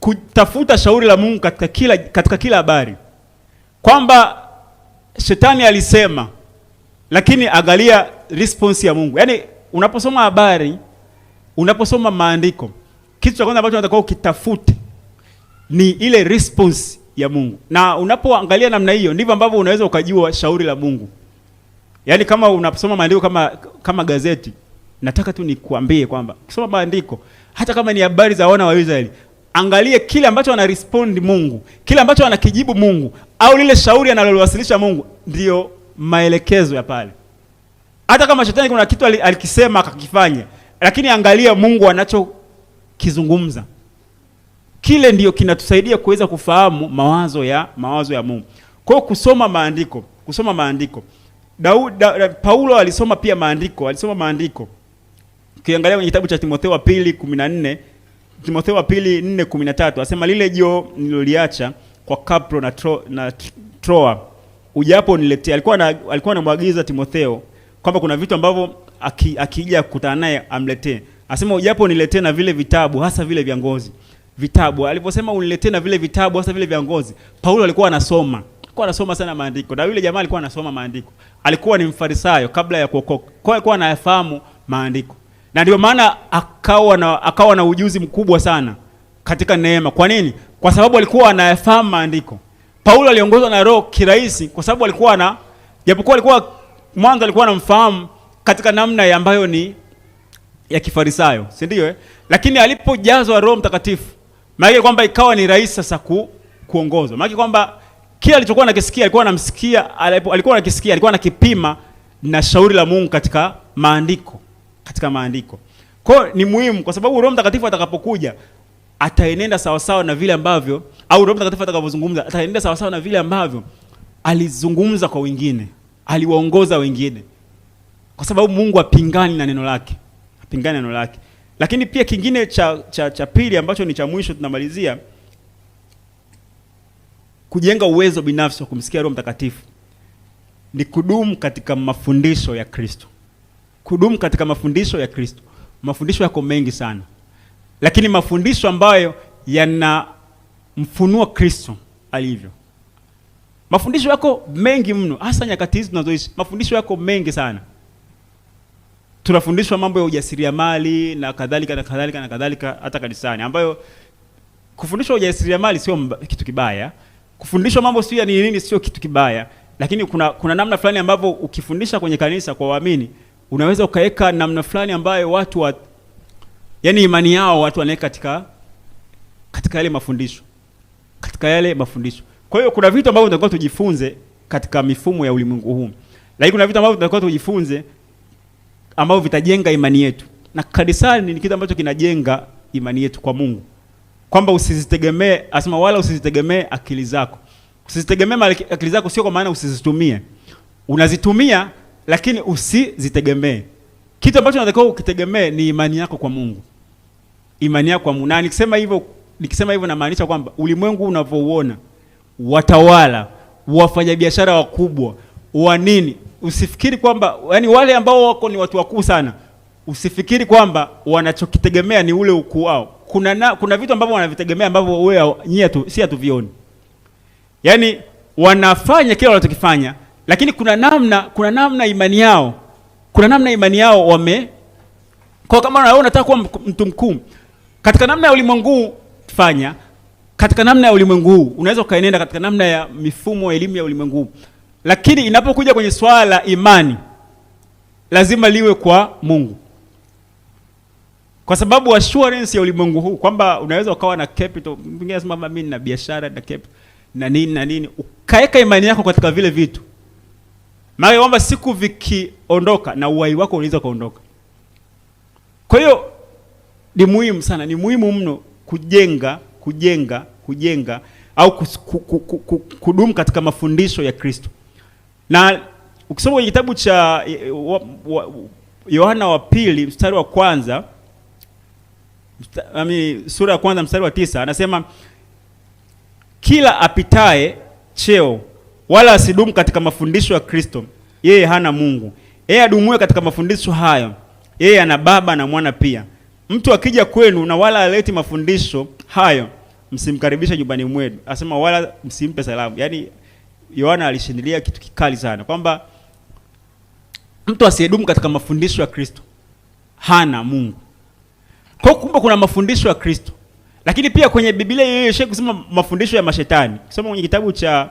kutafuta shauri la Mungu katika kila habari. Kwamba shetani alisema, lakini angalia response ya Mungu. Yaani unaposoma habari, unaposoma maandiko, kitu cha kwanza ambacho unatakiwa ukitafute ni ile response ya Mungu. Na unapoangalia namna hiyo ndivyo ambavyo unaweza ukajua shauri la Mungu. Yaani kama unasoma maandiko kama gazeti, nataka tu nikuambie kwamba ukisoma maandiko hata kama ni habari za wana wa Israeli, angalie kile ambacho anarespond Mungu, kile ambacho anakijibu Mungu, au lile shauri analowasilisha Mungu, ndio maelekezo ya pale. Hata kama shetani kuna kitu alikisema akakifanya, lakini angalia Mungu anachokizungumza. Kile ndio kinatusaidia kuweza kufahamu mawazo ya Mungu. Kwa hiyo kusoma maandiko. Paulo alisoma pia maandiko. Ukiangalia kwenye kitabu cha Timotheo wa pili 14, Timotheo wa pili 4:13, asema lile jo niloliacha kwa Kapro na Troa ujapo niletea. Alikuwa anamwagiza Timotheo kwamba kuna vitu ambavyo akija kukutana naye amletee. Asema ujapo niletee na vile vitabu, hasa vile vya ngozi. Vitabu. Aliposema uniletee na vile vitabu, hasa vile vya ngozi, Paulo alikuwa anasoma sana maandiko. Na yule jamaa alikuwa anasoma maandiko. Alikuwa ni Mfarisayo kabla ya kuokoka. Kwa hiyo alikuwa anayafahamu maandiko. Na ndio maana akawa na ujuzi mkubwa sana katika neema. Kwa nini? Kwa sababu alikuwa anayafahamu maandiko. Paulo aliongozwa na Roho kirahisi kwa sababu japokuwa mwanzo alikuwa anamfahamu katika namna ambayo ni ya Kifarisayo, si ndio? Lakini alipojazwa Roho Mtakatifu, maana kwamba ikawa ni rahisi sasa kuongozwa. Maana kwamba kila alichokuwa anakisikia alikuwa anakipima na shauri la Mungu katika maandiko. Kwa hiyo ni muhimu kwa sababu Roho Mtakatifu atakapokuja ataenenda sawa na vile ambavyo, au Roho Mtakatifu atakapozungumza ataenenda sawa na vile ambavyo alizungumza kwa wengine, aliwaongoza wengine. Kwa sababu Mungu apingani na neno lake. Lakini pia kingine cha pili ambacho ni cha mwisho tunamalizia, kujenga uwezo binafsi wa kumsikia Roho Mtakatifu ni kudumu katika mafundisho ya Kristo. Mafundisho yako mengi sana, lakini mafundisho ambayo yanamfunua Kristo alivyo. Mafundisho yako mengi mno, hasa nyakati hizi tunazoishi. Mafundisho yako mengi sana. Tunafundishwa mambo ya ujasiriamali na kadhalika hata kanisani, ambayo kufundishwa ujasiriamali sio kitu kibaya. Kufundishwa mambo sio ni nini sio kitu kibaya, lakini kuna namna fulani ambavyo ukifundisha kwenye kanisa kwa waamini, unaweza ukaweka namna fulani ambayo yani imani yao watu wanaweka katika yale mafundisho. Kwa hiyo kuna vitu ambavyo tunatakiwa tujifunze katika mifumo ya ulimwengu huu. Lakini kuna vitu ambavyo tunatakiwa tujifunze ambavyo vitajenga imani yetu. Na kanisani ni kitu ambacho kinajenga imani yetu kwa Mungu. Kwamba wala usizitegemee akili zako. Usizitegemee akili zako sio kwa maana usizitumie. Unazitumia lakini usizitegemee. Kitu ambacho unatakiwa ukitegemee ni imani yako kwa Mungu. Na nikisema hivyo namaanisha kwamba ulimwengu unavyouona, watawala, wafanyabiashara wakubwa, nini, usifikiri kwamba yani wale ambao wako ni watu wakuu sana, usifikiri kwamba wanachokitegemea ni ule ukuu wao. Kuna vitu ambavyo wanavitegemea ambavyo wewe si hatuvioni. Yani wanafanya kile wanachokifanya, lakini kuna namna imani yao kwa kama wewe unataka kuwa mtu mkuu katika namna ya ulimwengu, fanya katika namna ya ulimwengu. Unaweza kaenenda katika namna ya mifumo ya elimu ya ulimwengu. Lakini inapokuja kwenye swala la imani, lazima liwe kwa Mungu. Kwa sababu assurance ya ulimwengu huu kwamba unaweza ukawa na capital, mwingine anasema mimi nina biashara na capital na nini, ukaeka imani yako katika vile vitu. Maana kwamba siku vikiondoka na uhai wako unaweza kaondoka. Kwa hiyo ni muhimu sana, ni muhimu mno kujenga au kudumu katika mafundisho ya Kristo. Na ukisoma kwenye kitabu cha Yohana wa pili mstari wa kwanza, sura ya kwanza mstari wa 9, anasema kila apitaye cheo wala asidumu katika mafundisho ya Kristo, yeye hana Mungu. Yeye adumue katika mafundisho hayo, yeye ana Baba na Mwana pia. Mtu akija kwenu na wala aleti mafundisho hayo, msimkaribishe nyumbani mwenu. Asema wala msimpe salamu. Yaani Yohana alishindilia kitu kikali sana kwamba mtu asiyedumu katika mafundisho ya Kristo hana Mungu. Kwa kumbe kuna mafundisho ya Kristo, Lakini pia kwenye Biblia yeye Sheikh kusema mafundisho ya mashetani. Kusoma kwenye kitabu cha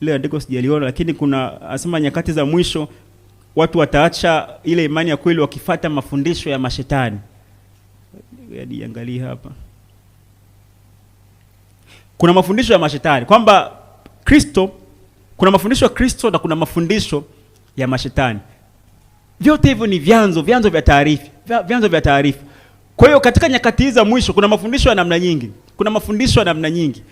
ile andiko sijaliona, lakini kuna asema nyakati za mwisho watu wataacha ile imani ya kweli wakifuata mafundisho ya mashetani. Hadi angalia hapa. Kuna mafundisho ya mashetani kwamba Kristo, kuna mafundisho ya Kristo na kuna mafundisho ya mashetani. Vyote hivyo ni vyanzo vya taarifa. Kwa hiyo katika nyakati za mwisho kuna mafundisho ya namna nyingi.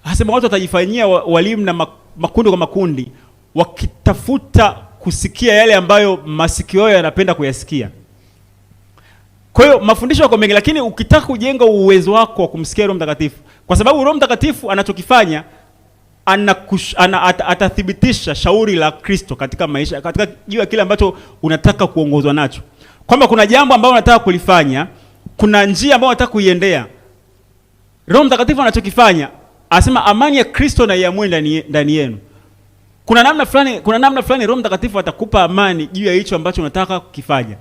Hasema watu watajifanyia walimu na makundi kwa makundi wakitafuta kusikia yale ambayo masikio yao yanapenda kuyasikia. Kwa hiyo mafundisho yako mengi, lakini ukitaka kujenga uwezo wako wa kumsikia Roho Mtakatifu, kwa sababu Roho Mtakatifu anachokifanya atathibitisha shauri la Kristo katika maisha, katika juu ya kile ambacho unataka kuongozwa nacho. Kwamba kuna jambo ambalo unataka kulifanya, kuna njia ambayo unataka kuiendea. Roho Mtakatifu anachokifanya, anasema amani ya Kristo na iamue ndani yenu. Kuna namna fulani Roho Mtakatifu atakupa amani juu ya hicho ambacho unataka kukifanya.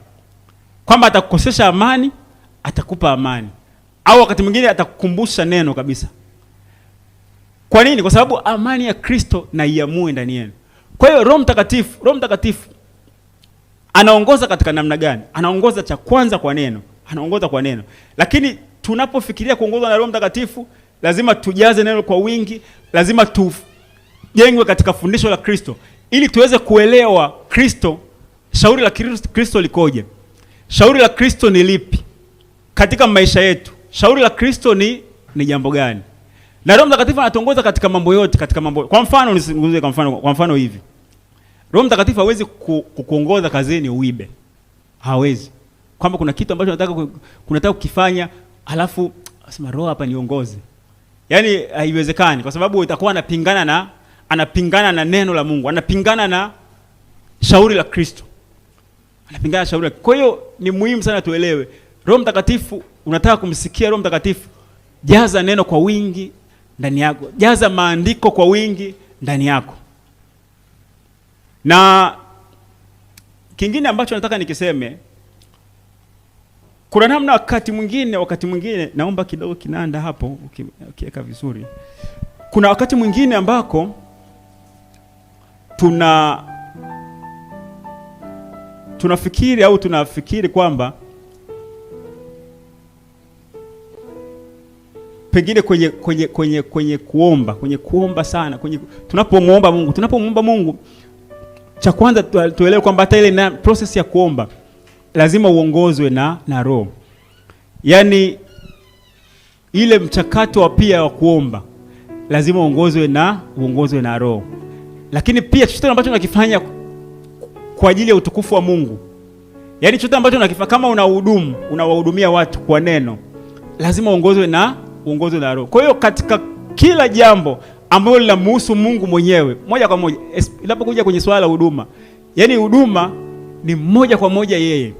Kwamba atakukosesha amani, atakupa amani. Au wakati mwingine atakukumbusha neno kabisa. Kwa nini? Kwa sababu amani ya Kristo na iamue ndani yenu. Kwa hiyo Roho Mtakatifu anaongoza katika namna gani? Anaongoza cha kwanza kwa neno. Lakini tunapofikiria kuongozwa na Roho Mtakatifu, lazima tujaze neno kwa wingi, lazima tujengwe katika fundisho la Kristo ili tuweze kuelewa Kristo, shauri la Kristo likoje. Shauri la Kristo ni lipi katika maisha yetu? Shauri la Kristo ni jambo gani? Na Roho Mtakatifu anatuongoza katika mambo yote, Kwa mfano nizungumzie kwa mfano hivi. Roho Mtakatifu hawezi kukuongoza kazini uibe. Hawezi. Kwamba kuna kitu ambacho unataka kukifanya, alafu asema Roho hapa niongoze. Yaani haiwezekani, kwa sababu itakuwa anapingana na neno la Mungu, anapingana na shauri la Kristo. Kwa hiyo ni muhimu sana tuelewe, Roho Mtakatifu, unataka kumsikia Roho Mtakatifu, jaza neno kwa wingi ndani yako. Jaza maandiko kwa wingi ndani yako. Na kingine ambacho nataka nikiseme, kuna namna wakati mwingine naomba kidogo kinanda hapo ukiweka vizuri. Kuna wakati mwingine ambako tunafikiri kwamba pengine kwenye kuomba sana, tunapomwomba Mungu, cha kwanza tuelewe kwamba hata ile process ya kuomba lazima uongozwe na Roho. Yaani ile mchakato wa pia wa kuomba lazima uongozwe na Roho. Lakini pia chochote ambacho unakifanya kwa ajili ya utukufu wa Mungu, yaani chochote ambacho unakifanya kama unawahudumia watu kwa neno, lazima uongozwe na Roho. Kwa hiyo katika kila jambo ambalo linamhusu Mungu mwenyewe moja kwa moja, inapokuja kwenye swala la huduma, yaani huduma ni moja kwa moja yeye.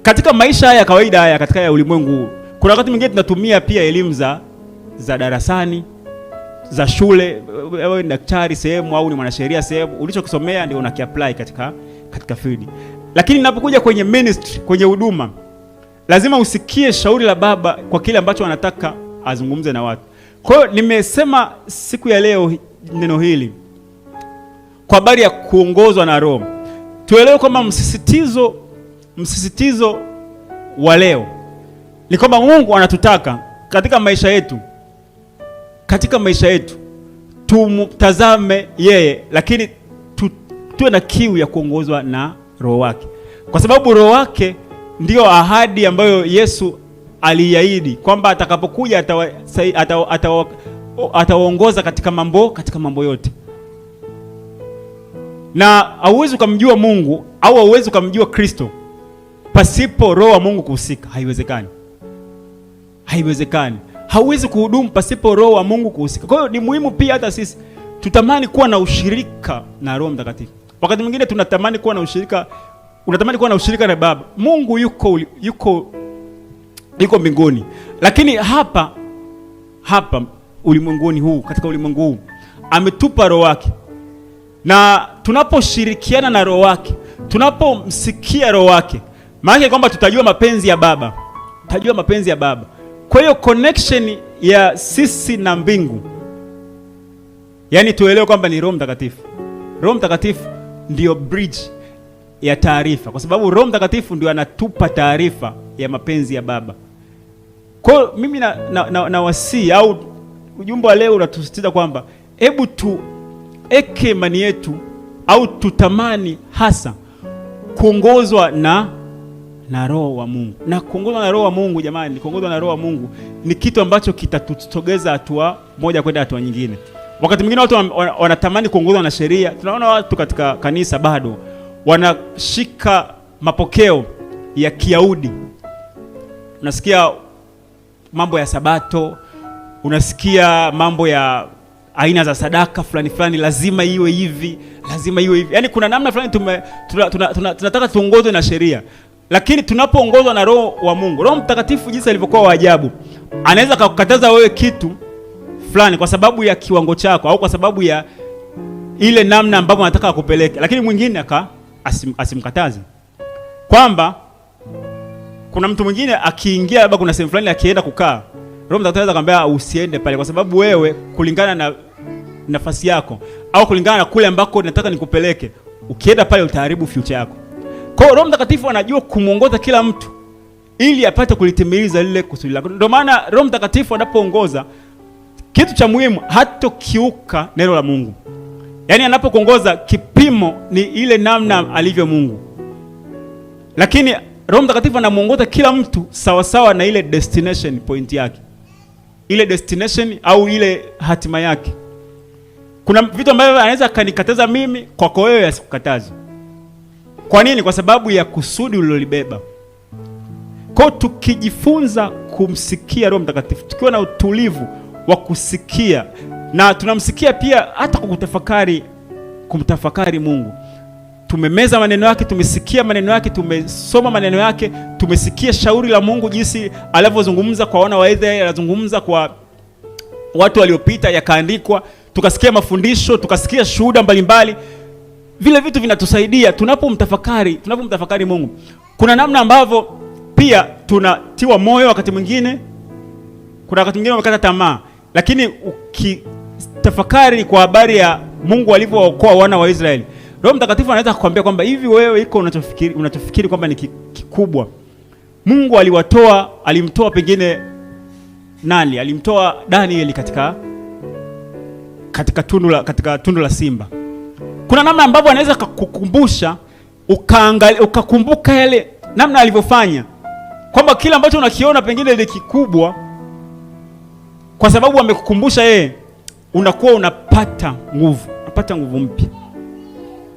Katika maisha haya kawaida haya, katika ya ulimwengu, kuna wakati mwingine tunatumia pia elimu za darasani, za shule. Wewe ni daktari sehemu au ni mwanasheria sehemu, ulichokisomea ndio unakiapply katika field. Lakini ninapokuja kwenye ministry, kwenye huduma, lazima usikie shauri la Baba kwa kile ambacho anataka azungumze na watu. Kwa hiyo nimesema siku ya leo neno hili kwa habari ya kuongozwa na Roho. Tuelewe kwamba msisitizo wa leo ni kwamba Mungu anatutaka katika maisha yetu tumtazame yeye, lakini tuwe na kiu ya kuongozwa na Roho wake, kwa sababu Roho wake ndio ahadi ambayo Yesu aliahidi kwamba atakapokuja atawaongoza katika mambo yote. Na hauwezi kumjua Mungu au hauwezi kumjua Kristo pasipo Roho wa Mungu kuhusika. Haiwezekani. Hauwezi kuhudumu pasipo Roho wa Mungu kuhusika. Kwa hiyo ni muhimu pia hata sisi tutamani kuwa na ushirika na Roho Mtakatifu. Wakati mwingine unatamani kuwa na ushirika na Baba. Mungu yuko iko mbinguni. Lakini hapa ulimwenguni huu, katika ulimwengu huu ametupa roho wake, na tunaposhirikiana na roho wake, tunapomsikia roho wake, maana kwamba tutajua mapenzi ya Baba, tutajua mapenzi ya Baba. Kwa hiyo connection ya sisi na mbingu, yani tuelewe kwamba ni Roho Mtakatifu. Roho Mtakatifu ndio bridge ya taarifa, kwa sababu Roho Mtakatifu ndio anatupa taarifa ya mapenzi ya Baba. Kwa hiyo mimi na wasii au ujumbe wa leo unatusisitiza kwamba hebu tueke imani yetu au tutamani hasa kuongozwa na Roho wa Mungu. Na kuongozwa na Roho wa Mungu, jamani, kuongozwa na Roho wa Mungu ni kitu ambacho kitatutogeza hatua moja kwenda hatua nyingine. Wakati mwingine watu wanatamani kuongozwa na sheria. Tunaona watu katika kanisa bado wanashika mapokeo ya Kiyahudi. Unasikia mambo ya Sabato, unasikia mambo ya aina za sadaka fulani, lazima iwe hivi, lazima iwe hivi. Yaani kuna namna fulani tunataka tuongozwe na sheria. Lakini tunapoongozwa na Roho wa Mungu, Roho Mtakatifu jinsi alivyokuwa wa ajabu, anaweza kukataza wewe kitu fulani kwa sababu ya kiwango chako au kwa sababu ya ile namna ambapo anataka akupeleke, lakini mwingine asimkataze. Kwamba kuna mtu mwingine akiingia, labda kuna sehemu fulani akienda kukaa, Roho Mtakatifu anaweza kumwambia usiende pale kwa sababu wewe, kulingana na nafasi yako au kulingana na kule ambako nataka nikupeleke, ukienda pale utaharibu future yako. Kwa hiyo Roho Mtakatifu anajua kumuongoza kila mtu ili apate kulitimiliza lile kusudi lako. Ndio maana Roho Mtakatifu anapoongoza, kitu cha muhimu, hatokiuka neno la Mungu. Yaani anapokuongoza, kipimo ni ile namna alivyo Mungu. Lakini Roho Mtakatifu anamuongoza kila mtu sawasawa na ile destination point yake, ile destination au ile hatima yake. Kuna vitu ambavyo anaweza kanikataza mimi, kwako wewe asikukataze. Kwa nini? Kwa sababu ya kusudi ulilolibeba. Kwa tukijifunza kumsikia Roho Mtakatifu, tukiwa na utulivu wa kusikia, na tunamsikia pia hata kwa kumtafakari Mungu. Tumemeza maneno yake, tumesikia maneno yake, tumesoma maneno yake, tumesikia shauri la Mungu jinsi alivyozungumza kwa wana wa Israeli, anazungumza kwa watu waliopita, yakaandikwa, tukasikia mafundisho, tukasikia shuhuda mbalimbali. Vile vitu vinatusaidia tunapomtafakari Mungu. Kuna namna ambavyo pia tunatiwa moyo wakati mwingine, kuna wakati mwingine umekata tamaa, lakini ukitafakari kwa habari ya Mungu alivyookoa wana wa Israeli, Roho Mtakatifu anaweza kukwambia kwamba hivi wewe iko unachofikiri kwamba ni kikubwa. Mungu alimtoa pengine nani? Alimtoa Danieli katika tundu la simba. Kuna namna ambavyo anaweza kukukumbusha ukakumbuka yale namna alivyofanya, kwamba kila ambacho unakiona pengine ni kikubwa, kwa sababu amekukumbusha yeye, unakuwa unapata nguvu mpya.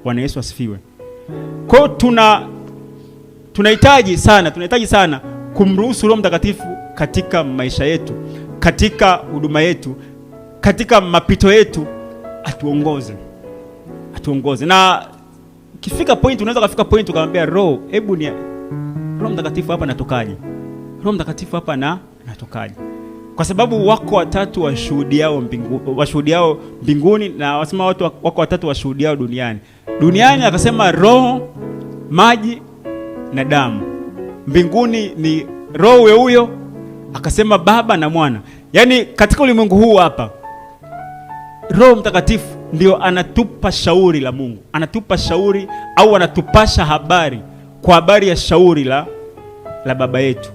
Bwana Yesu asifiwe. Kwa hiyo tunahitaji sana kumruhusu Roho Mtakatifu katika maisha yetu, katika huduma yetu, katika mapito yetu, atuongoze. Na unaweza kufika point ukamwambia Roho, Roho Mtakatifu hapa natokaje? Roho Mtakatifu hapa natokaje? Kwa sababu wako watatu washuhudiao mbinguni, na wasema wako watatu washuhudiao duniani. Duniani akasema roho, maji na damu. Mbinguni ni roho huyo, akasema Baba na Mwana. Yaani katika ulimwengu huu hapa, Roho Mtakatifu ndio anatupa shauri la Mungu. Anatupa shauri au anatupasha habari kwa habari ya shauri la Baba yetu.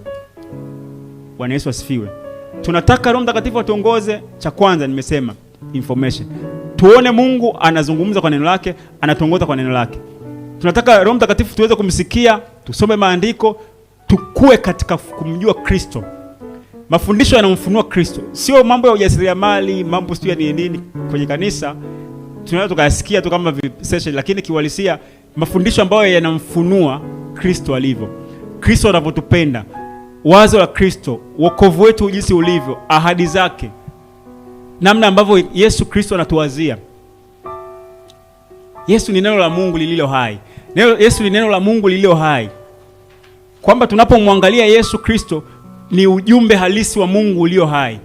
Bwana Yesu asifiwe. Tunataka Roho Mtakatifu atuongoze. Cha kwanza nimesema information. Tuone Mungu anazungumza kwa neno lake, anatuongoza kwa neno lake. Tunataka Roho Mtakatifu tuweze kumsikia, tusome maandiko, tukue katika kumjua Kristo. Mafundisho yanamfunua Kristo. Sio mambo ya ujasiriamali, mambo sio ya nini kwenye kanisa. Tunaweza tukayasikia tu kama session, lakini kiuhalisia mafundisho ambayo yanamfunua Kristo alivyo. Kristo anavyotupenda, wazo la Kristo, wokovu wetu jinsi ulivyo, ahadi zake, namna ambavyo Yesu Kristo anatuwazia. Yesu ni neno la Mungu lililo hai. Yesu ni neno la Mungu lililo hai. Kwamba tunapomwangalia Yesu Kristo, ni ujumbe halisi wa Mungu ulio hai.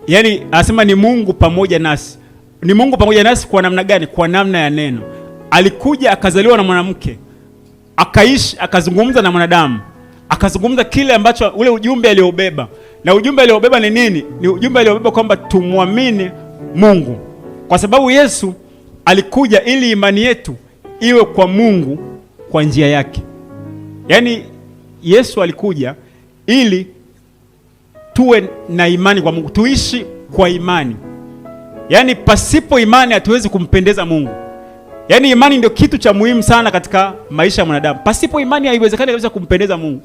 Yaani anasema ni Mungu pamoja nasi. Ni Mungu pamoja nasi kwa namna gani? Kwa namna ya neno. Alikuja akazaliwa na mwanamke, akaishi, akazungumza na mwanadamu, akazungumza kile ambacho ule ujumbe aliobeba. Na ujumbe aliobeba ni nini? Ni ujumbe aliobeba kwamba tumwamini Mungu, kwa sababu Yesu alikuja ili imani yetu iwe kwa Mungu kwa njia yake. Yaani Yesu alikuja ili tuwe na imani kwa Mungu, tuishi kwa imani. Yaani pasipo imani hatuwezi kumpendeza Mungu. Yaani imani ndio kitu cha muhimu sana katika maisha ya mwanadamu. Pasipo imani haiwezekani kabisa kumpendeza Mungu.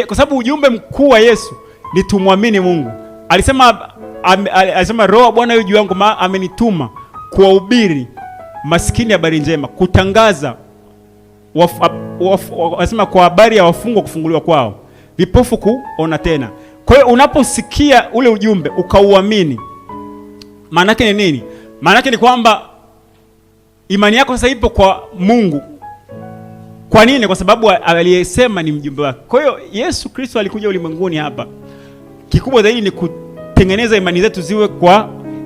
Kwa sababu ujumbe mkuu wa Yesu ni tumwamini Mungu. Alisema Roho wa Bwana yu juu yangu, maana amenituma kuwahubiri maskini habari njema, kutangaza anasema kwa habari ya wafungwa kufunguliwa kwao, vipofu kuona tena. Kwa hiyo unaposikia ule ujumbe ukauamini, maana yake ni nini? Maana yake ni kwamba imani yako sasa ipo kwa Mungu. Kwa nini? Kwa sababu aliyesema ni mjumbe wake. Kwa hiyo Yesu Kristo alikuja ulimwenguni hapa, kikubwa zaidi ni kutengeneza imani zetu ziwe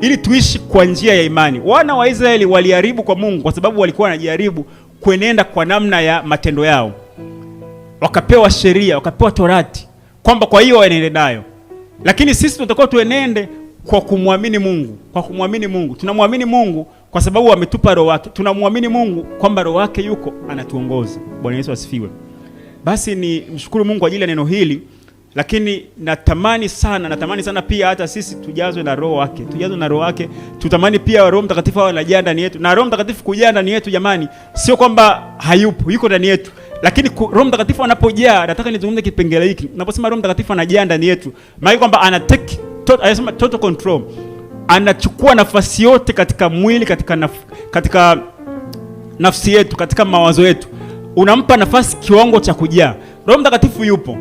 ili tuishi kwa njia ya imani. Wana wa Israeli waliharibu kwa Mungu kwa sababu walikuwa wanajaribu kuenenda kwa namna ya matendo yao. Wakapewa sheria, wakapewa Torati, kwamba kwa hiyo waenende nayo. Lakini sisi tunatakiwa tuenende kwa kumwamini Mungu. Kwa kumwamini Mungu. Tunamwamini Mungu kwa sababu ametupa Roho wake. Tunamwamini Mungu kwamba Roho wake yuko anatuongoza. Bwana Yesu asifiwe. Basi ni mshukuru Mungu kwa ajili ya neno hili, lakini natamani sana pia hata sisi tujazwe na Roho wake. Tujazwe na Roho wake. Tutamani pia Roho Mtakatifu awe anajaa ndani yetu. Na Roho Mtakatifu kujaa ndani yetu, jamani, sio kwamba hayupo, yuko ndani yetu. Lakini Roho Mtakatifu anapojaa, nataka nizungumze kipengele hiki. Naposema Roho Mtakatifu anajaa ndani yetu, maana kwamba anasema total control. Anachukua nafasi yote katika mwili, katika nafsi yetu, katika mawazo yetu. Unampa nafasi kiwango cha kujaa. Roho Mtakatifu yupo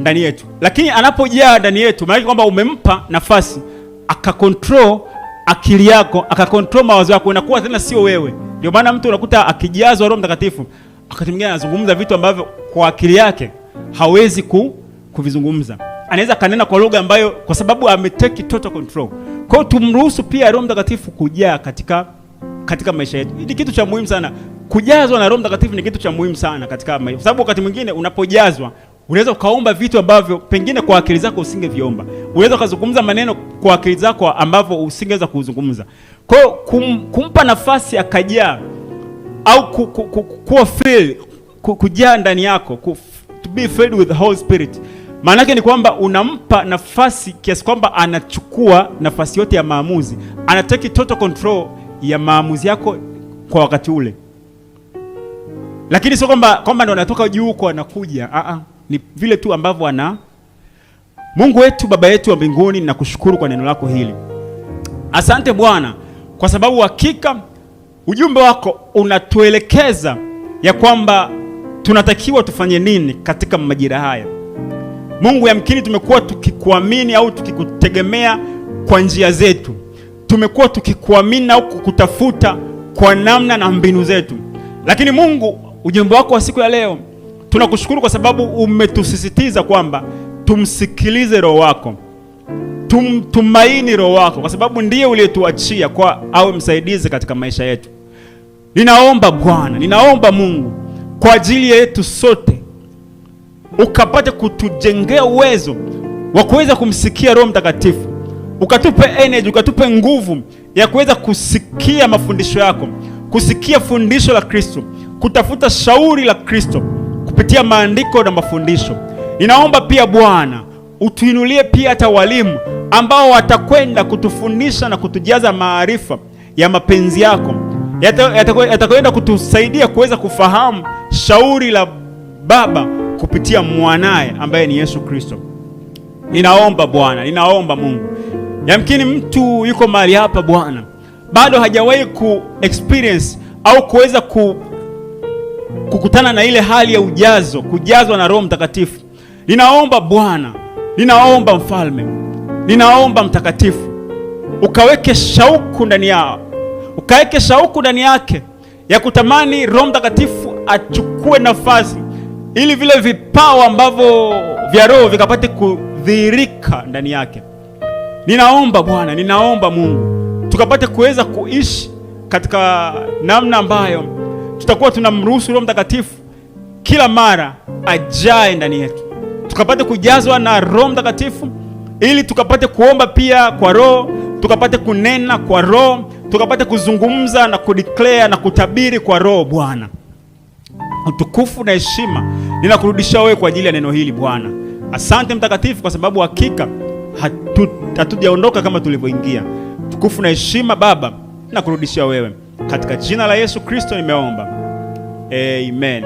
ndani yetu. Lakini anapojaa ndani yetu, maana kwamba umempa nafasi akakontrol akili yako, akakontrol mawazo yako, unakuwa tena sio wewe. Ndio maana mtu unakuta akijazwa Roho Mtakatifu, wakati mwingine anazungumza vitu ambavyo kwa akili yake hawezi kuvizungumza. Anaweza kanena kwa lugha ambayo kwa sababu ametake total control. Kwa hiyo tumruhusu pia Roho Mtakatifu kujaa katika maisha yetu. Hili kitu cha muhimu sana. Kujazwa na Roho Mtakatifu ni kitu cha muhimu sana katika maisha. Kwa sababu wakati mwingine unapojazwa, unaweza ukaomba vitu ambavyo pengine kwa akili zako usingeviomba. Unaweza kuzungumza maneno kwa akili zako ambavyo usingeweza kuzungumza. Kwa hiyo kumpa nafasi akajaa au kuwa filled, kujaa ndani yako, to be filled with the Holy Spirit. Maana yake ni kwamba unampa nafasi kiasi kwamba anachukua nafasi yote ya maamuzi. Anataki total control ya maamuzi yako kwa wakati ule. Lakini sio kwamba ndo anatoka juu huko anakuja. Ni vile tu ambavyo Mungu wetu, Baba yetu wa mbinguni, ninakushukuru kwa neno lako hili. Asante Bwana, kwa sababu hakika ujumbe wako unatuelekeza ya kwamba tunatakiwa tufanye nini katika majira haya. Mungu, yamkini tumekuwa tukikuamini au tukikutegemea kwa njia zetu. Tumekuwa tukikuamini au kukutafuta kwa namna na mbinu zetu. Lakini Mungu, ujumbe wako wa siku ya leo, tunakushukuru kwa sababu umetusisitiza kwamba tumsikilize Roho wako. Tumtumaini Roho wako kwa sababu ndiye uliyetuachia kwa awe msaidizi katika maisha yetu. Ninaomba Bwana, ninaomba Mungu kwa ajili yetu sote, ukapate kutujengea uwezo wa kuweza kumsikia Roho Mtakatifu. Ukatupe energy, ukatupe nguvu ya kuweza kusikia mafundisho yako, kusikia fundisho la Kristo, kutafuta shauri la Kristo kupitia maandiko na mafundisho. Ninaomba pia Bwana, utuinulie pia hata walimu ambao watakwenda kutufundisha na kutujaza maarifa ya mapenzi yako, yatakwenda kutusaidia kuweza kufahamu shauri la Baba kupitia mwanaye ambaye ni Yesu Kristo. Ninaomba Bwana, ninaomba Mungu, yamkini mtu yuko mahali hapa Bwana, bado hajawahi experience au kuweza kukutana na ile hali ya kujazwa na Roho Mtakatifu. Ninaomba Bwana, ninaomba Mfalme, ninaomba Mtakatifu, ukaweke shauku ndani yao, ukaweke shauku ndani yake ya kutamani Roho Mtakatifu achukue nafasi ili vile vipawa ambavyo vya Roho vikapate kudhihirika ndani yake. Ninaomba Bwana, ninaomba Mungu, tukapate kuweza kuishi katika namna ambayo tutakuwa tunamruhusu Roho Mtakatifu kila mara ajae ndani yetu, tukapate kujazwa na Roho Mtakatifu, ili tukapate kuomba pia kwa Roho, tukapate kunena kwa Roho, tukapate kuzungumza na kudeclare na kutabiri kwa Roho. Bwana, utukufu na heshima ninakurudisha wewe kwa ajili ya neno hili Bwana. Asante Mtakatifu, kwa sababu hakika hatujaondoka kama tulivyoingia. Utukufu na heshima Baba ninakurudisha wewe, katika jina la Yesu Kristo nimeomba, amen.